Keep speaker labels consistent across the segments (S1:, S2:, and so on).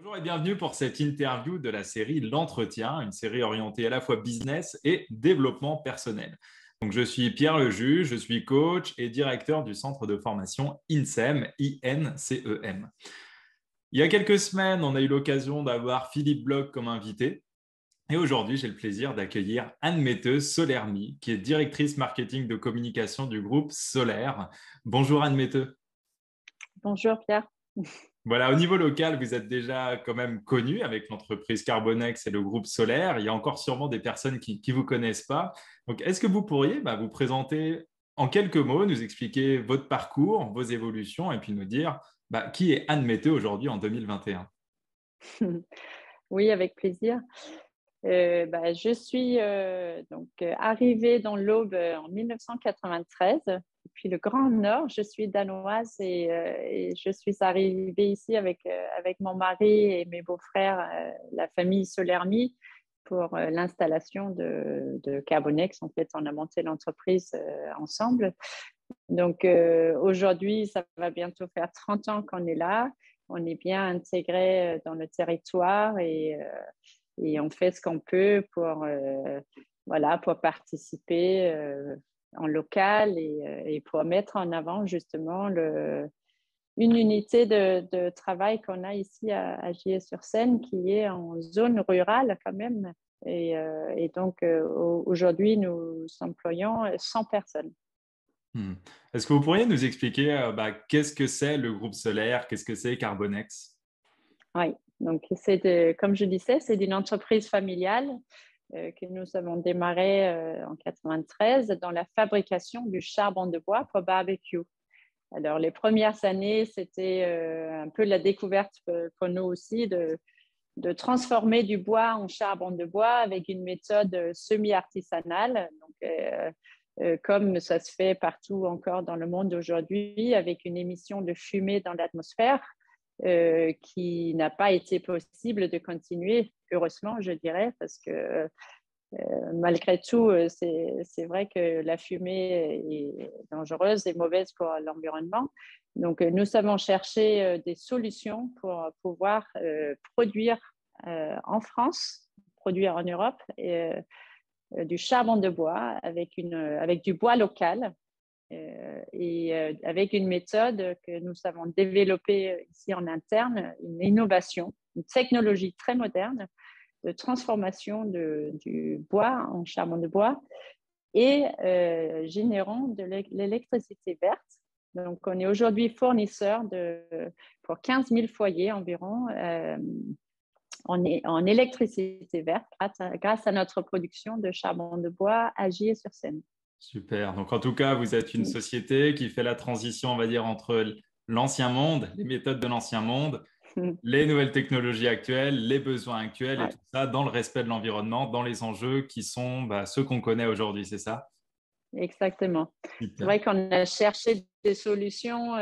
S1: Bonjour et bienvenue pour cette interview de la série L'Entretien, une série orientée à la fois business et développement personnel. Donc, je suis Pierre Leju, je suis coach et directeur du centre de formation INCEM, INCEM. Il y a quelques semaines, on a eu l'occasion d'avoir Philippe Bloch comme invité. Et aujourd'hui, j'ai le plaisir d'accueillir Anne-Mette Solermi, qui est directrice marketing de communication du groupe Solaire. Bonjour Anne-Mette.
S2: Bonjour Pierre.
S1: Voilà, au niveau local, vous êtes déjà quand même connu avec l'entreprise Carbonex et le groupe Solaire. Il y a encore sûrement des personnes qui ne vous connaissent pas. Donc, est-ce que vous pourriez vous présenter en quelques mots, nous expliquer votre parcours, vos évolutions et puis nous dire qui est Anne Mette aujourd'hui en 2021?
S2: Oui, avec plaisir. Je suis arrivée dans l'Aube en 1993, depuis le Grand Nord. Je suis danoise et je suis arrivée ici avec mon mari et mes beaux-frères, la famille Solermi, pour l'installation de Carbonex. En fait, on a monté l'entreprise ensemble. Donc, aujourd'hui, ça va bientôt faire 30 ans qu'on est là. On est bien intégré dans le territoire et on fait ce qu'on peut pour participer en local et pour mettre en avant justement une unité de travail qu'on a ici à Gier-sur-Seine qui est en zone rurale quand même. Aujourd'hui, nous employons 100 personnes.
S1: Est-ce que vous pourriez nous expliquer qu'est-ce que c'est le groupe Solaire, qu'est-ce que c'est Carbonex?
S2: Oui, donc comme je disais, c'est une entreprise familiale que nous avons démarré en 93 dans la fabrication du charbon de bois pour barbecue. Alors, les premières années, c'était un peu la découverte pour nous aussi de transformer du bois en charbon de bois avec une méthode semi-artisanale. Comme ça se fait partout encore dans le monde aujourd'hui, avec une émission de fumée dans l'atmosphère qui n'a pas été possible de continuer, heureusement, je dirais, parce que malgré tout, c'est vrai que la fumée est dangereuse et mauvaise pour l'environnement. Donc, nous avons cherché des solutions pour pouvoir produire en France, produire en Europe, du charbon de bois avec du bois local avec une méthode que nous avons développée ici en interne, une innovation, une technologie très moderne de transformation du bois en charbon de bois et générant de l'électricité verte. Donc, on est aujourd'hui fournisseur pour 15 000 foyers environ en électricité verte grâce à notre production de charbon de bois à Gier-sur-Seine.
S1: Super. Donc, en tout cas, vous êtes une société qui fait la transition, on va dire, entre l'ancien monde, les méthodes de l'ancien monde, les nouvelles technologies actuelles, les besoins actuels et
S2: Ouais.
S1: tout ça dans le respect de l'environnement, dans les enjeux qui sont ceux qu'on connaît aujourd'hui, c'est ça?
S2: Exactement. C'est
S1: Super.
S2: vrai qu'on a cherché des solutions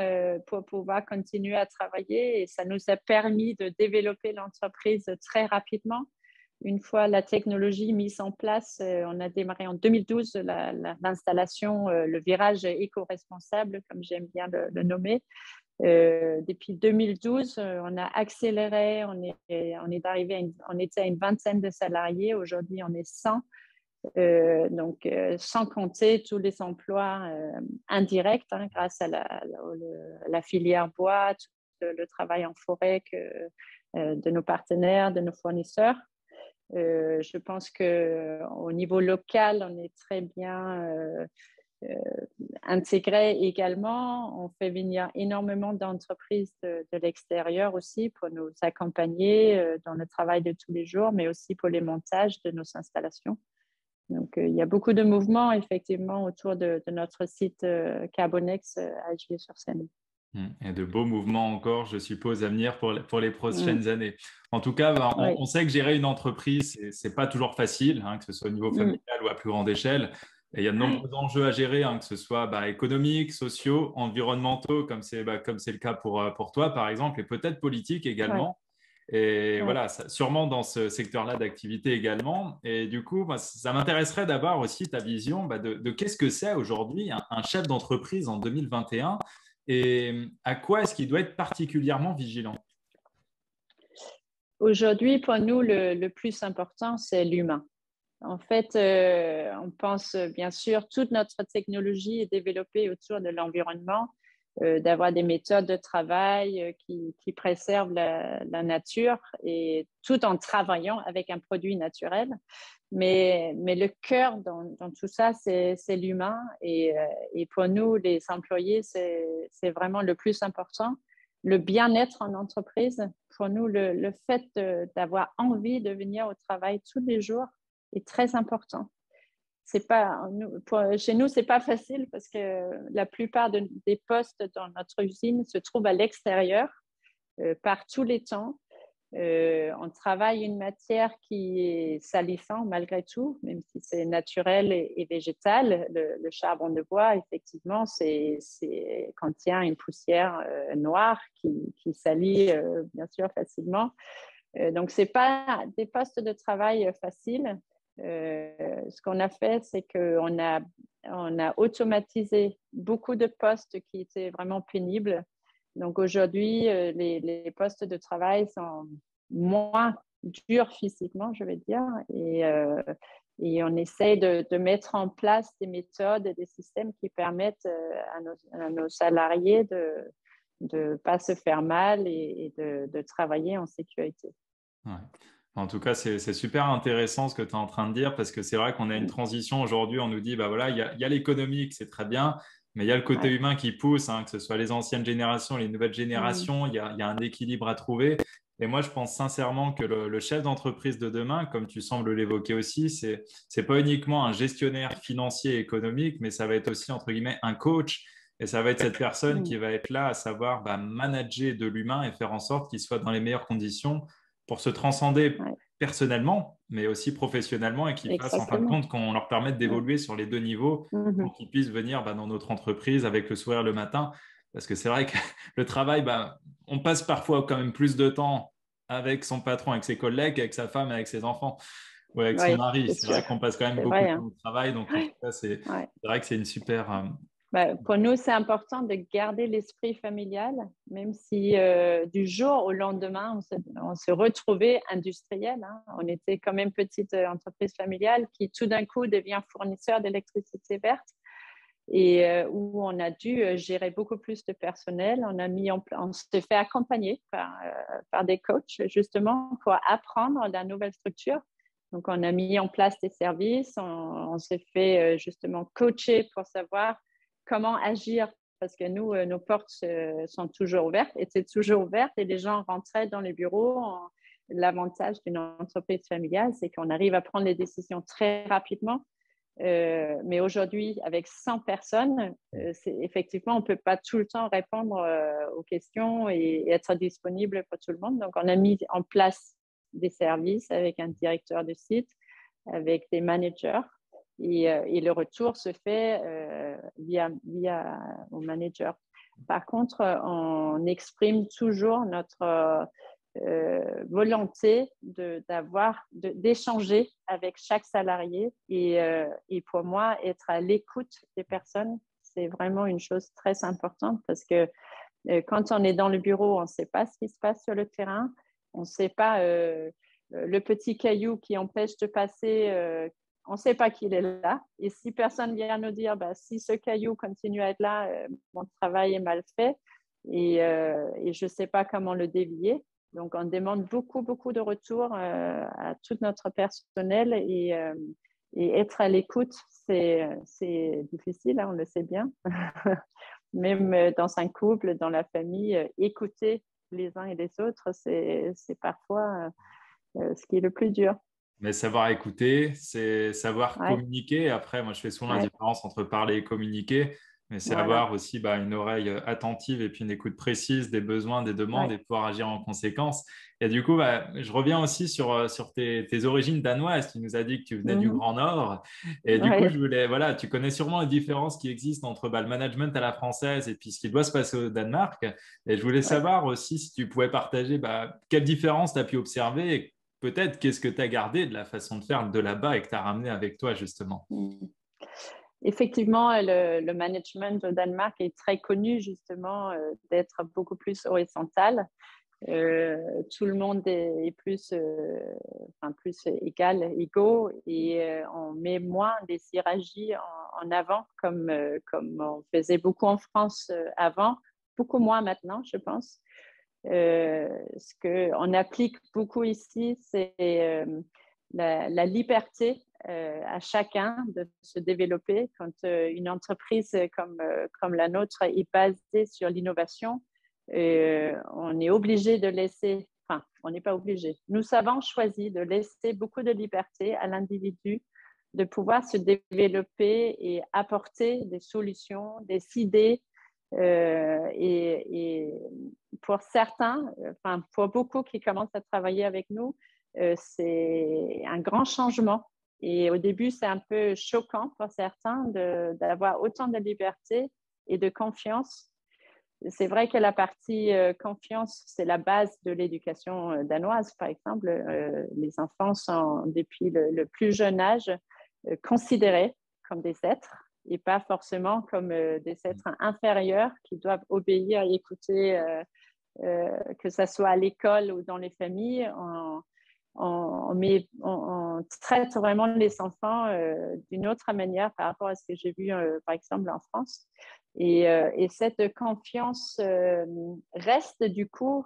S2: pour pouvoir continuer à travailler et ça nous a permis de développer l'entreprise très rapidement. Une fois la technologie mise en place, on a démarré en 2012 l'installation, le virage éco-responsable, comme j'aime bien le nommer. Depuis 2012, on a accéléré, on était à une vingtaine de salariés. Aujourd'hui, on est 100. Sans compter tous les emplois indirects grâce à la filière bois, tout le travail en forêt de nos partenaires, de nos fournisseurs. Je pense qu'au niveau local, on est très bien intégré également. On fait venir énormément d'entreprises de l'extérieur aussi pour nous accompagner dans le travail de tous les jours, mais aussi pour les montages de nos installations. Donc, il y a beaucoup de mouvements, effectivement, autour de notre site Carbonex à Gier-sur-Seine.
S1: Et de beaux mouvements encore, je suppose, à venir pour les
S2: Mm.
S1: prochaines années. En tout cas,
S2: Oui.
S1: on sait que gérer une entreprise, c'est pas toujours facile, que ce soit au niveau
S2: Mm.
S1: familial ou à plus grande échelle. Et il y a de nombreux enjeux à gérer, que ce soit économiques, sociaux, environnementaux, comme c'est le cas pour toi, par exemple, et peut-être politiques
S2: Ouais.
S1: également. Et
S2: Ouais.
S1: voilà, sûrement dans ce secteur-là d'activité également. Et du coup, ça m'intéresserait d'avoir aussi ta vision de qu'est-ce que c'est aujourd'hui un chef d'entreprise en 2021 et à quoi est-ce qu'il doit être particulièrement vigilant?
S2: Aujourd'hui, pour nous, le plus important, c'est l'humain. En fait, on pense bien sûr, toute notre technologie est développée autour de l'environnement, d'avoir des méthodes de travail qui préservent la nature et tout en travaillant avec un produit naturel. Mais le cœur dans tout ça, c'est l'humain. Et pour nous, les employés, c'est vraiment le plus important. Le bien-être en entreprise, pour nous, le fait d'avoir envie de venir au travail tous les jours est très important. C'est pas, chez nous, c'est pas facile parce que la plupart des postes dans notre usine se trouvent à l'extérieur par tous les temps. On travaille une matière qui est salissante malgré tout, même si c'est naturel et végétal. Le charbon de bois, effectivement, contient une poussière noire qui salit bien sûr facilement. Donc, ce n'est pas des postes de travail faciles. Ce qu'on a fait, c'est qu'on a automatisé beaucoup de postes qui étaient vraiment pénibles. Donc aujourd'hui, les postes de travail sont moins durs physiquement, je vais dire, et on essaie de mettre en place des méthodes et des systèmes qui permettent à nos salariés de ne pas se faire mal et de travailler en sécurité.
S1: Ouais. En tout cas, c'est super intéressant ce que tu es en train de dire parce que c'est vrai qu'on a une transition aujourd'hui. On nous dit, bah voilà, il y a l'économique, c'est très bien, mais il y a le côté
S2: Ouais.
S1: humain qui pousse, hein, que ce soit les anciennes générations, les nouvelles
S2: Mm.
S1: générations, il y a un équilibre à trouver. Et moi, je pense sincèrement que le chef d'entreprise de demain, comme tu sembles l'évoquer aussi, c'est pas uniquement un gestionnaire financier et économique, mais ça va être aussi, entre guillemets, un coach. Et ça va être cette personne
S2: Mm.
S1: qui va être là à savoir bah, manager de l'humain et faire en sorte qu'il soit dans les meilleures conditions pour se transcender
S2: Ouais.
S1: personnellement, mais aussi professionnellement et qu'ils fassent en fin de
S2: Exactement.
S1: compte qu'on leur permette
S2: Ouais.
S1: d'évoluer sur les deux niveaux
S2: Mhm.
S1: pour qu'ils puissent venir bah, dans notre entreprise avec le sourire le matin. Parce que c'est vrai que le travail, bah, on passe parfois quand même plus de temps avec son patron, avec ses collègues, qu'avec sa femme, avec ses enfants ou avec son
S2: Oui,
S1: mari.
S2: c'est
S1: C'est
S2: sûr.
S1: vrai qu'on passe quand même
S2: C'est
S1: beaucoup
S2: vrai,
S1: de temps
S2: hein.
S1: au travail. Donc, en tout cas,
S2: Ouais.
S1: c'est vrai que c'est une super.
S2: Bah, pour nous, c'est important de garder l'esprit familial, même si du jour au lendemain, on se retrouvait industriel, hein. On était quand même petite entreprise familiale qui tout d'un coup devient fournisseur d'électricité verte et où on a dû gérer beaucoup plus de personnel. On s'est fait accompagner par des coachs justement pour apprendre la nouvelle structure. Donc, on a mis en place des services, on s'est fait justement coacher pour savoir comment agir parce que nous, nos portes sont toujours ouvertes, étaient toujours ouvertes et les gens rentraient dans les bureaux. L'avantage d'une entreprise familiale, c'est qu'on arrive à prendre les décisions très rapidement. Mais aujourd'hui, avec 100 personnes, effectivement, on ne peut pas tout le temps répondre aux questions et être disponible pour tout le monde. Donc, on a mis en place des services avec un directeur de site, avec des managers. Et le retour se fait via au manager. Par contre, on exprime toujours notre volonté d'échanger avec chaque salarié. Et pour moi, être à l'écoute des personnes, c'est vraiment une chose très importante parce que quand on est dans le bureau, on ne sait pas ce qui se passe sur le terrain. On ne sait pas le petit caillou qui empêche de passer. On ne sait pas qu'il est là. Et si personne vient nous dire, bah, si ce caillou continue à être là, mon travail est mal fait et je ne sais pas comment le dévier. Donc, on demande beaucoup, beaucoup de retours à tout notre personnel et être à l'écoute, c'est difficile, hein, on le sait bien. Même dans un couple, dans la famille, écouter les uns et les autres, c'est parfois ce qui est le plus dur.
S1: Mais savoir écouter, c'est savoir
S2: Ouais,
S1: communiquer. Après, moi, je fais souvent la
S2: ouais,
S1: différence entre parler et communiquer, mais c'est
S2: voilà.
S1: avoir aussi bah, une oreille attentive et puis une écoute précise des besoins, des demandes
S2: Ouais.
S1: et pouvoir agir en conséquence. Et du coup, bah, je reviens aussi sur tes origines danoises. Tu nous as dit que tu venais du
S2: Mhm.
S1: Grand Nord. Et du coup,
S2: Ouais,
S1: je voulais, voilà, tu connais sûrement les différences qui existent entre bah, le management à la française et puis ce qui doit se passer au Danemark. Et je voulais
S2: ouais.
S1: savoir aussi si tu pouvais partager bah, quelles différences tu as pu observer et peut-être qu'est-ce que tu as gardé de la façon de faire de là-bas et que tu as ramené avec toi, justement.
S2: Mhm. Effectivement, le management au Danemark est très connu justement d'être beaucoup plus horizontal. Tout le monde est plus, plus égal, égaux, et on met moins des hiérarchies en avant comme on faisait beaucoup en France avant, beaucoup moins maintenant, je pense. Ce qu'on applique beaucoup ici, c'est la liberté à chacun de se développer. Quand une entreprise comme la nôtre est basée sur l'innovation, on est obligé de laisser, enfin, on n'est pas obligé. Nous avons choisi de laisser beaucoup de liberté à l'individu de pouvoir se développer et apporter des solutions, des idées. Et pour certains, enfin, pour beaucoup qui commencent à travailler avec nous, c'est un grand changement. Et au début, c'est un peu choquant pour certains d'avoir autant de liberté et de confiance. C'est vrai que la partie confiance, c'est la base de l'éducation danoise, par exemple. Les enfants sont, depuis le plus jeune âge, considérés comme des êtres et pas forcément comme des êtres inférieurs qui doivent obéir et écouter, que ce soit à l'école ou dans les familles. On traite vraiment les enfants d'une autre manière par rapport à ce que j'ai vu, par exemple, en France. Et cette confiance reste du coup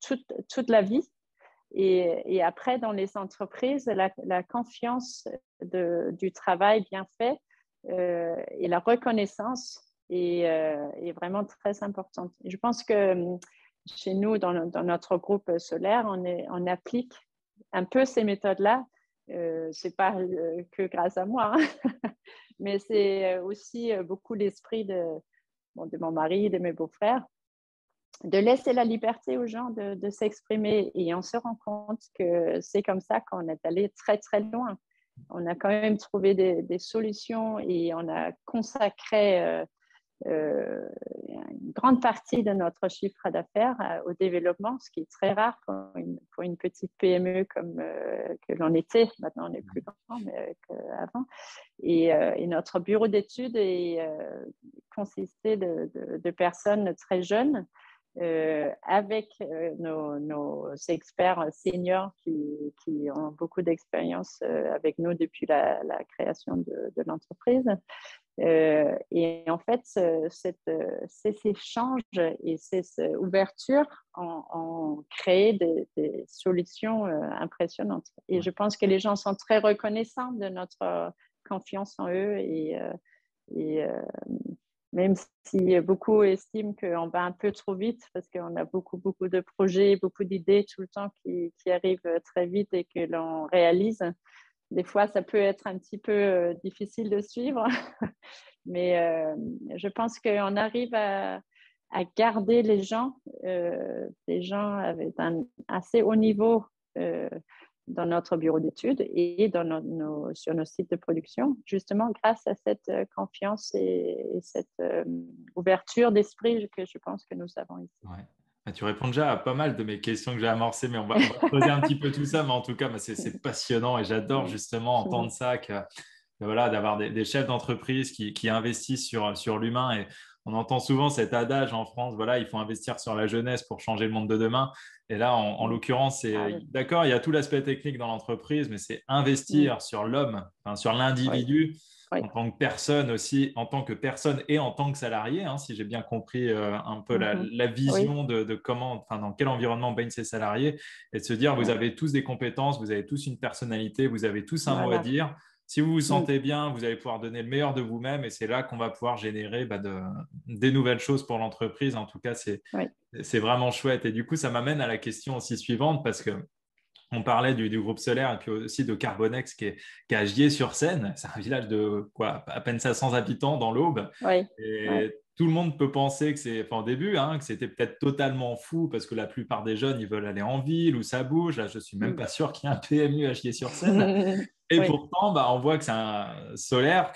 S2: toute la vie. Et après, dans les entreprises, la confiance du travail bien fait et la reconnaissance est vraiment très importante. Et je pense que chez nous, dans notre groupe solaire, on applique un peu ces méthodes-là. Ce n'est pas que grâce à moi, hein, mais c'est aussi beaucoup l'esprit de mon mari, de mes beaux-frères, de laisser la liberté aux gens de s'exprimer. Et on se rend compte que c'est comme ça qu'on est allé très, très loin. On a quand même trouvé des solutions et on a consacré une grande partie de notre chiffre d'affaires au développement, ce qui est très rare pour une petite PME comme que l'on était. Maintenant, on est plus grand qu'avant. Et notre bureau d'études consistait de personnes très jeunes avec nos experts seniors qui ont beaucoup d'expérience avec nous depuis la création de l'entreprise. Et en fait, ces échanges et ces ouvertures ont créé des solutions impressionnantes. Et je pense que les gens sont très reconnaissants de notre confiance en eux et même si beaucoup estiment qu'on va un peu trop vite parce qu'on a beaucoup de projets, beaucoup d'idées tout le temps qui arrivent très vite et que l'on réalise. Des fois, ça peut être un petit peu difficile de suivre, mais je pense qu'on arrive à garder les gens avec un assez haut niveau dans notre bureau d'études et sur nos sites de production, justement grâce à cette confiance et cette ouverture d'esprit que je pense que nous avons ici.
S1: Ouais. Tu réponds déjà à pas mal de mes questions que j'ai amorcées, mais on va creuser un petit peu tout ça. Mais en tout cas, c'est passionnant et j'adore justement entendre ça, voilà, d'avoir des chefs d'entreprise qui investissent sur l'humain. Et on entend souvent cet adage en France, voilà, il faut investir sur la jeunesse pour changer le monde de demain. Et là, en l'occurrence, d'accord, il y a tout l'aspect technique dans l'entreprise, mais c'est investir sur l'homme, enfin, sur l'individu.
S2: Oui.
S1: En tant que personne aussi, en tant que personne et en tant que salarié, hein, si j'ai bien compris un peu la vision de comment, enfin, dans quel environnement baignent ces salariés, et de se dire, vous avez tous des compétences, vous avez tous une personnalité, vous avez tous un mot à dire. Si vous vous sentez bien, vous allez pouvoir donner le meilleur de vous-même et c'est là qu'on va pouvoir générer des nouvelles choses pour l'entreprise. En tout cas, c'est vraiment chouette. Et du coup, ça m'amène à la question aussi suivante parce que on parlait du groupe solaire et puis aussi de Carbonex qui est à Gier-sur-Seine. C'est un village de à peine 500 habitants dans l'Aube. Et tout le monde peut penser que c'est, enfin, au début, hein, que c'était peut-être totalement fou parce que la plupart des jeunes, ils veulent aller en ville où ça bouge. Là, je suis même pas sûr qu'il y ait un PMU à Gier-sur-Seine. Et pourtant, on voit que c'est un solaire,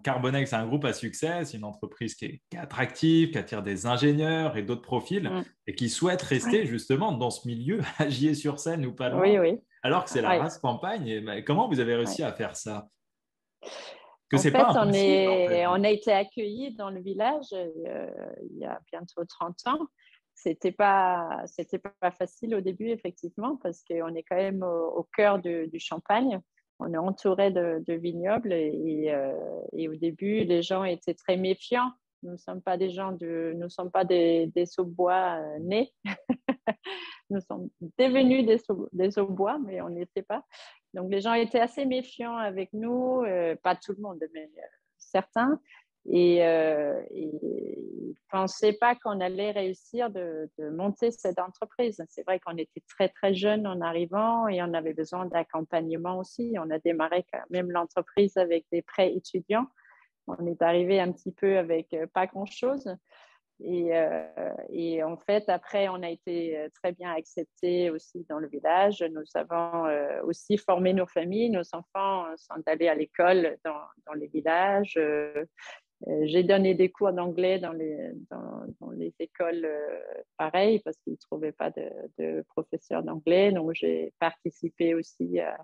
S1: Carbonex, c'est un groupe à succès, c'est une entreprise qui est attractive, qui attire des ingénieurs et d'autres profils et qui souhaitent rester justement dans ce milieu, à Gier-sur-Seine ou pas loin, alors que c'est la race campagne. Et, comment vous avez réussi à faire ça? Que
S2: en
S1: c'est
S2: fait,
S1: pas impossible,
S2: on a été accueillis dans le village il y a bientôt 30 ans. c'était pas facile au début, effectivement, parce qu'on est quand même au cœur du Champagne. On est entouré de vignobles et au début, les gens étaient très méfiants. Nous ne sommes pas des Saubois nés. Nous sommes devenus des Saubois, mais on n'était pas. Donc, les gens étaient assez méfiants avec nous, pas tout le monde, mais certains. Et ils ne pensaient pas qu'on allait réussir de monter cette entreprise. C'est vrai qu'on était très, très jeunes en arrivant et on avait besoin d'accompagnement aussi. On a démarré quand même l'entreprise avec des prêts étudiants. On est arrivé un petit peu avec pas grand-chose. Et en fait, après, on a été très bien acceptés aussi dans le village. Nous avons aussi formé nos familles. Nos enfants sont allés à l'école dans les villages. J'ai donné des cours d'anglais dans les écoles pareilles parce qu'ils ne trouvaient pas de professeurs d'anglais. Donc, j'ai participé aussi à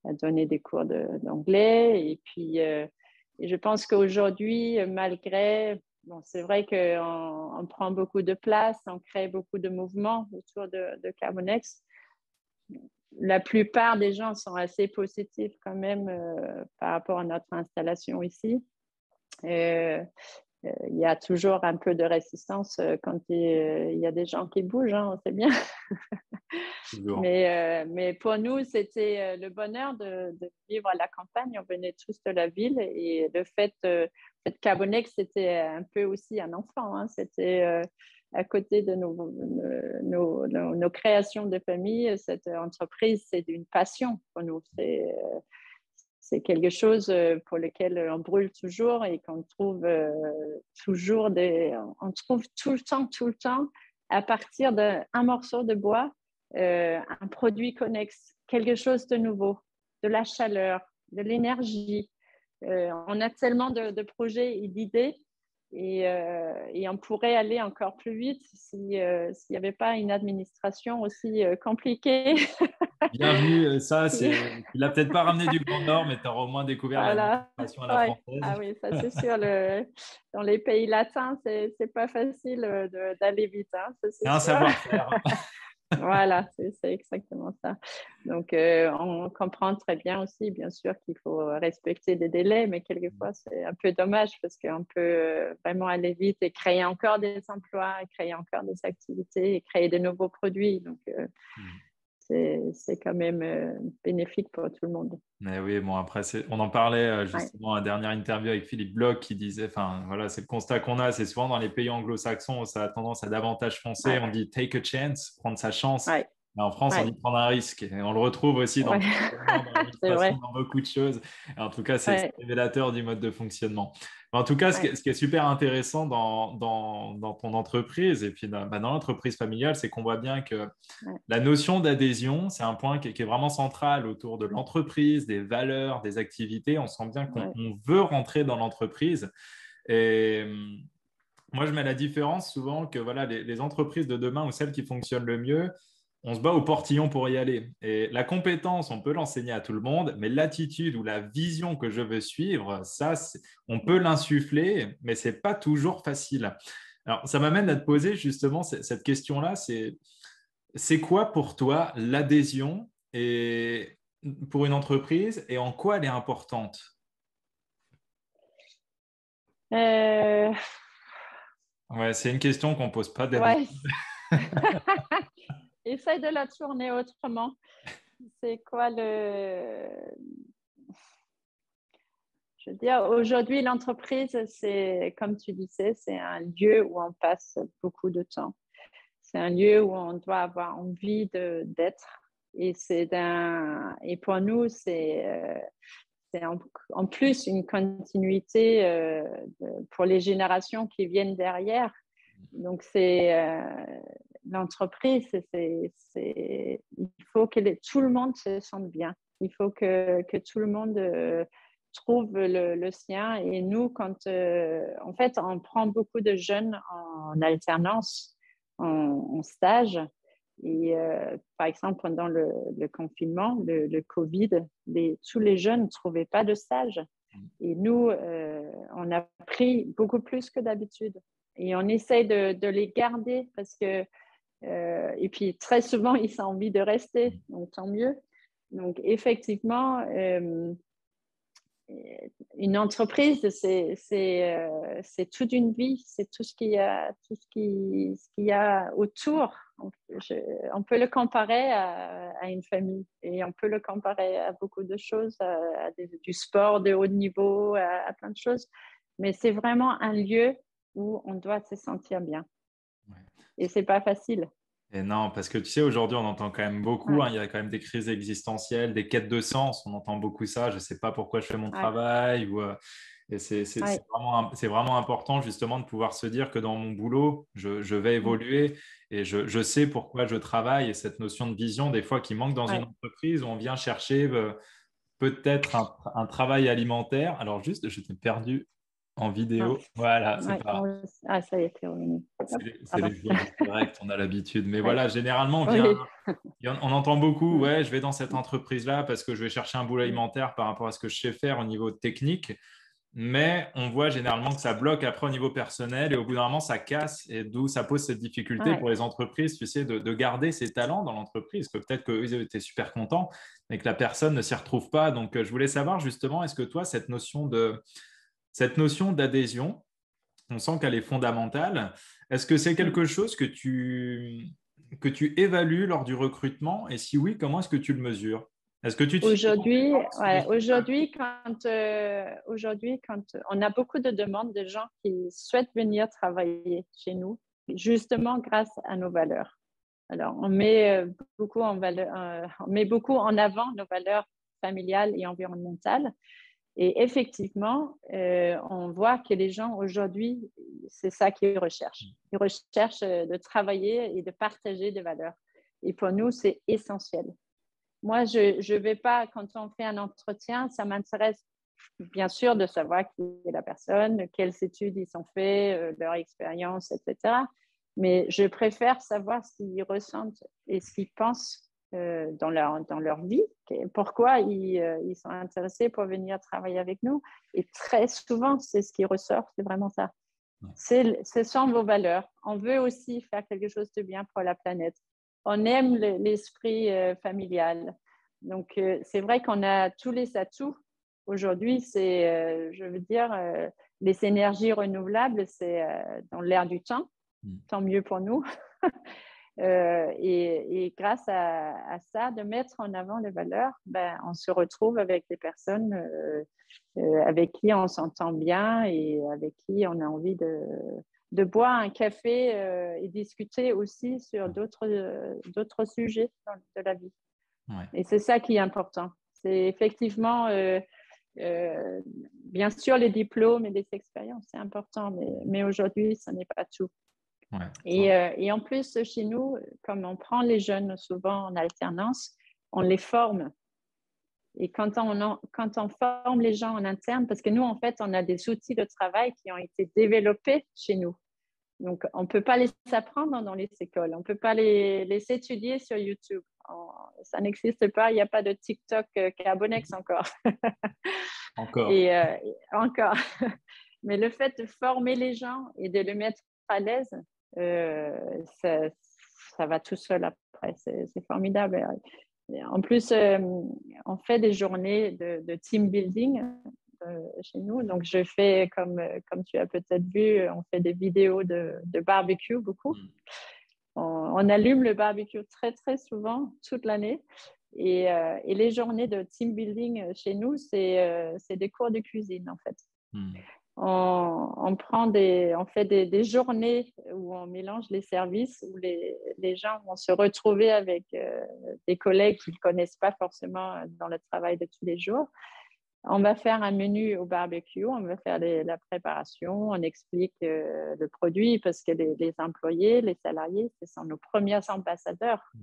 S2: donner des cours d'anglais. Et puis, je pense qu'aujourd'hui, malgré... Bon, c'est vrai qu'on prend beaucoup de place, on crée beaucoup de mouvements autour de Carbonex. La plupart des gens sont assez positifs quand même par rapport à notre installation ici. Il y a toujours un peu de résistance quand il y a des gens qui bougent, hein, on sait bien. Mais pour nous, c'était le bonheur de vivre à la campagne. On venait tous de la ville et le fait Carbonex, c'était un peu aussi un enfant. Hein. C'était à côté de nos créations de famille. Cette entreprise, c'est une passion pour nous. C'est quelque chose pour lequel on brûle toujours et qu'on trouve toujours on trouve tout le temps, à partir d'un morceau de bois, un produit connexe, quelque chose de nouveau, de la chaleur, de l'énergie. On a tellement de projets et d'idées et on pourrait aller encore plus vite s'il n'y avait pas une administration aussi compliquée.
S1: Bienvenue, il n'a peut-être pas ramené du Grand Nord, mais tu auras au moins découvert
S2: Voilà.
S1: l'administration à la
S2: Ouais.
S1: française.
S2: Ah oui, ça c'est sûr. Dans les pays latins, c'est pas facile d'aller vite, hein, ça,
S1: C'est
S2: c'est
S1: un
S2: sûr.
S1: savoir-faire.
S2: Voilà, c'est exactement ça. Donc, on comprend très bien aussi, bien sûr, qu'il faut respecter des délais, mais quelquefois, c'est un peu dommage parce qu'on peut vraiment aller vite et créer encore des emplois, créer encore des activités et créer de nouveaux produits. Donc, c'est quand même bénéfique pour tout le monde.
S1: Mais oui, bon, après, on en parlait
S2: Ouais.
S1: justement à la dernière interview avec Philippe Bloch qui disait, enfin, voilà, c'est le constat qu'on a, c'est souvent dans les pays anglo-saxons où ça a tendance à davantage foncer,
S2: Ouais.
S1: on dit take a chance, prendre sa chance.
S2: Ouais.
S1: Mais en France, on
S2: Ouais.
S1: dit prendre un risque. Et on le retrouve aussi dans
S2: Ouais.
S1: le fonctionnement, dans
S2: C'est
S1: l'administration,
S2: vrai.
S1: dans beaucoup de choses. Et en tout cas, c'est
S2: Ouais.
S1: révélateur du mode de fonctionnement. Mais en tout cas,
S2: Ouais.
S1: ce qui est super intéressant dans ton entreprise et puis dans l'entreprise familiale, c'est qu'on voit bien que
S2: Ouais.
S1: la notion d'adhésion, c'est un point qui est vraiment central autour de l'entreprise, des valeurs, des activités. On sent bien qu'on
S2: Ouais.
S1: veut rentrer dans l'entreprise. Et moi, je mets la différence souvent que voilà, les entreprises de demain ou celles qui fonctionnent le mieux, on se bat au portillon pour y aller. Et la compétence, on peut l'enseigner à tout le monde, mais l'attitude ou la vision que je veux suivre, ça, on peut l'insuffler, mais c'est pas toujours facile. Alors, ça m'amène à te poser justement cette question-là, c'est quoi pour toi l'adhésion pour une entreprise et en quoi elle est importante?
S2: Euh,
S1: Ouais, c'est une question qu'on ne pose pas
S2: ouais.
S1: d'habitude.
S2: Essaye de la tourner autrement. C'est quoi Je veux dire, aujourd'hui, l'entreprise, c'est, comme tu disais, c'est un lieu où on passe beaucoup de temps. C'est un lieu où on doit avoir envie d'être. Et pour nous, c'est en plus une continuité pour les générations qui viennent derrière. Donc, l'entreprise, il faut que tout le monde se sente bien. Il faut que tout le monde trouve le sien. Et nous, en fait, on prend beaucoup de jeunes en alternance, en stage. Et par exemple, pendant le confinement, le Covid, tous les jeunes ne trouvaient pas de stage. Et nous, on a pris beaucoup plus que d'habitude. Et on essaye de les garder parce que, et puis très souvent, ils ont envie de rester, donc tant mieux. Donc effectivement, une entreprise, c'est toute une vie, c'est tout ce qu'il y a, ce qu'il y a autour. On peut le comparer à une famille et on peut le comparer à beaucoup de choses, du sport de haut niveau, à plein de choses. Mais c'est vraiment un lieu où on doit se sentir bien.
S1: Ouais.
S2: Et c'est pas facile.
S1: Et non, parce que tu sais, aujourd'hui, on entend quand même beaucoup,
S2: Ouais,
S1: hein, il y a quand même des crises existentielles, des quêtes de sens, on entend beaucoup ça, je ne sais pas pourquoi je fais mon
S2: ouais,
S1: travail, et
S2: ouais,
S1: c'est vraiment important justement de pouvoir se dire que dans mon boulot, je vais évoluer et je sais pourquoi je travaille, et cette notion de vision, des fois, qui manque dans une
S2: ouais.
S1: entreprise où on vient chercher peut-être un travail alimentaire. Alors juste, je t'ai perdu en
S2: Ah,
S1: vidéo, voilà, c'est
S2: ouais,
S1: pas...
S2: ah, ça y est, t'es revenu.
S1: C'est
S2: Hop,
S1: les
S2: pardon.
S1: joies du direct, on a l'habitude. Mais
S2: Ouais,
S1: voilà, généralement,
S2: oui.
S1: on entend beaucoup,
S2: Mm,
S1: ouais, je vais dans cette entreprise-là parce que je vais chercher un boulot
S2: mm.
S1: alimentaire par rapport à ce que je sais faire au niveau technique. Mais on voit généralement que ça bloque après au niveau personnel et au bout d'un moment, ça casse et d'où ça pose cette difficulté
S2: Ouais,
S1: pour les entreprises, tu sais, de garder ces talents dans l'entreprise, que peut-être qu'eux étaient super contents, mais que la personne ne s'y retrouve pas. Donc, je voulais savoir justement, est-ce que toi, cette notion d'adhésion, on sent qu'elle est fondamentale. Est-ce que c'est
S2: mm.
S1: quelque chose que tu évalues lors du recrutement? Et si oui, comment est-ce que tu le mesures? Est-ce que tu te fais des
S2: Aujourd'hui,
S1: compétences
S2: ouais,
S1: dessus?
S2: aujourd'hui, quand on a beaucoup de demandes de gens qui souhaitent venir travailler chez nous, justement grâce à nos valeurs. Alors, on met beaucoup en valeur, on met beaucoup en avant nos valeurs familiales et environnementales. Et effectivement, on voit que les gens aujourd'hui, c'est ça qu'ils recherchent. Ils recherchent de travailler et de partager des valeurs. Et pour nous, c'est essentiel. Moi, je vais pas, quand on fait un entretien, ça m'intéresse bien sûr de savoir qui est la personne, quelles études ils ont fait, leur expérience, etc. Mais je préfère savoir ce qu'ils ressentent et ce qu'ils pensent dans leur vie, pourquoi ils sont intéressés pour venir travailler avec nous. Et très souvent, c'est ce qui ressort, c'est vraiment ça. Ce sont vos valeurs. On veut aussi faire quelque chose de bien pour la planète. On aime l'esprit familial. Donc, c'est vrai qu'on a tous les atouts. Aujourd'hui, je veux dire, les énergies renouvelables, c'est dans l'air du temps.
S1: Mm.
S2: Tant mieux pour nous. Et grâce à ça, de mettre en avant les valeurs, ben, on se retrouve avec des personnes avec qui on s'entend bien et avec qui on a envie de boire un café et discuter aussi sur d'autres sujets de la vie.
S1: Ouais.
S2: Et c'est ça qui est important. C'est effectivement, bien sûr, les diplômes et les expériences, c'est important, mais aujourd'hui, ce n'est pas tout.
S1: Ouais.
S2: Et en plus, chez nous, comme on prend les jeunes souvent en alternance, on les forme. Et quand on forme les gens en interne, parce que nous, en fait, on a des outils de travail qui ont été développés chez nous. Donc, on ne peut pas les apprendre dans les écoles. On ne peut pas les étudier sur YouTube. Ça n'existe pas. Il n'y a pas de TikTok Carbonex encore.
S1: Encore.
S2: Et encore. Mais le fait de former les gens et de les mettre à l'aise, euh, ça, ça va tout seul après. C'est formidable. En plus, on fait des journées de team building chez nous. Donc, je fais, comme tu as peut-être vu, on fait des vidéos de barbecue beaucoup.
S1: Mm.
S2: On allume le barbecue très, très souvent, toute l'année. Et les journées de team building chez nous, c'est des cours de cuisine, en fait.
S1: Mm.
S2: On fait des journées où on mélange les services, où les gens vont se retrouver avec des collègues qu'ils ne connaissent pas forcément dans le travail de tous les jours. On va faire un menu au barbecue, on va faire la préparation, on explique le produit parce que les employés, les salariés, ce sont nos premiers ambassadeurs.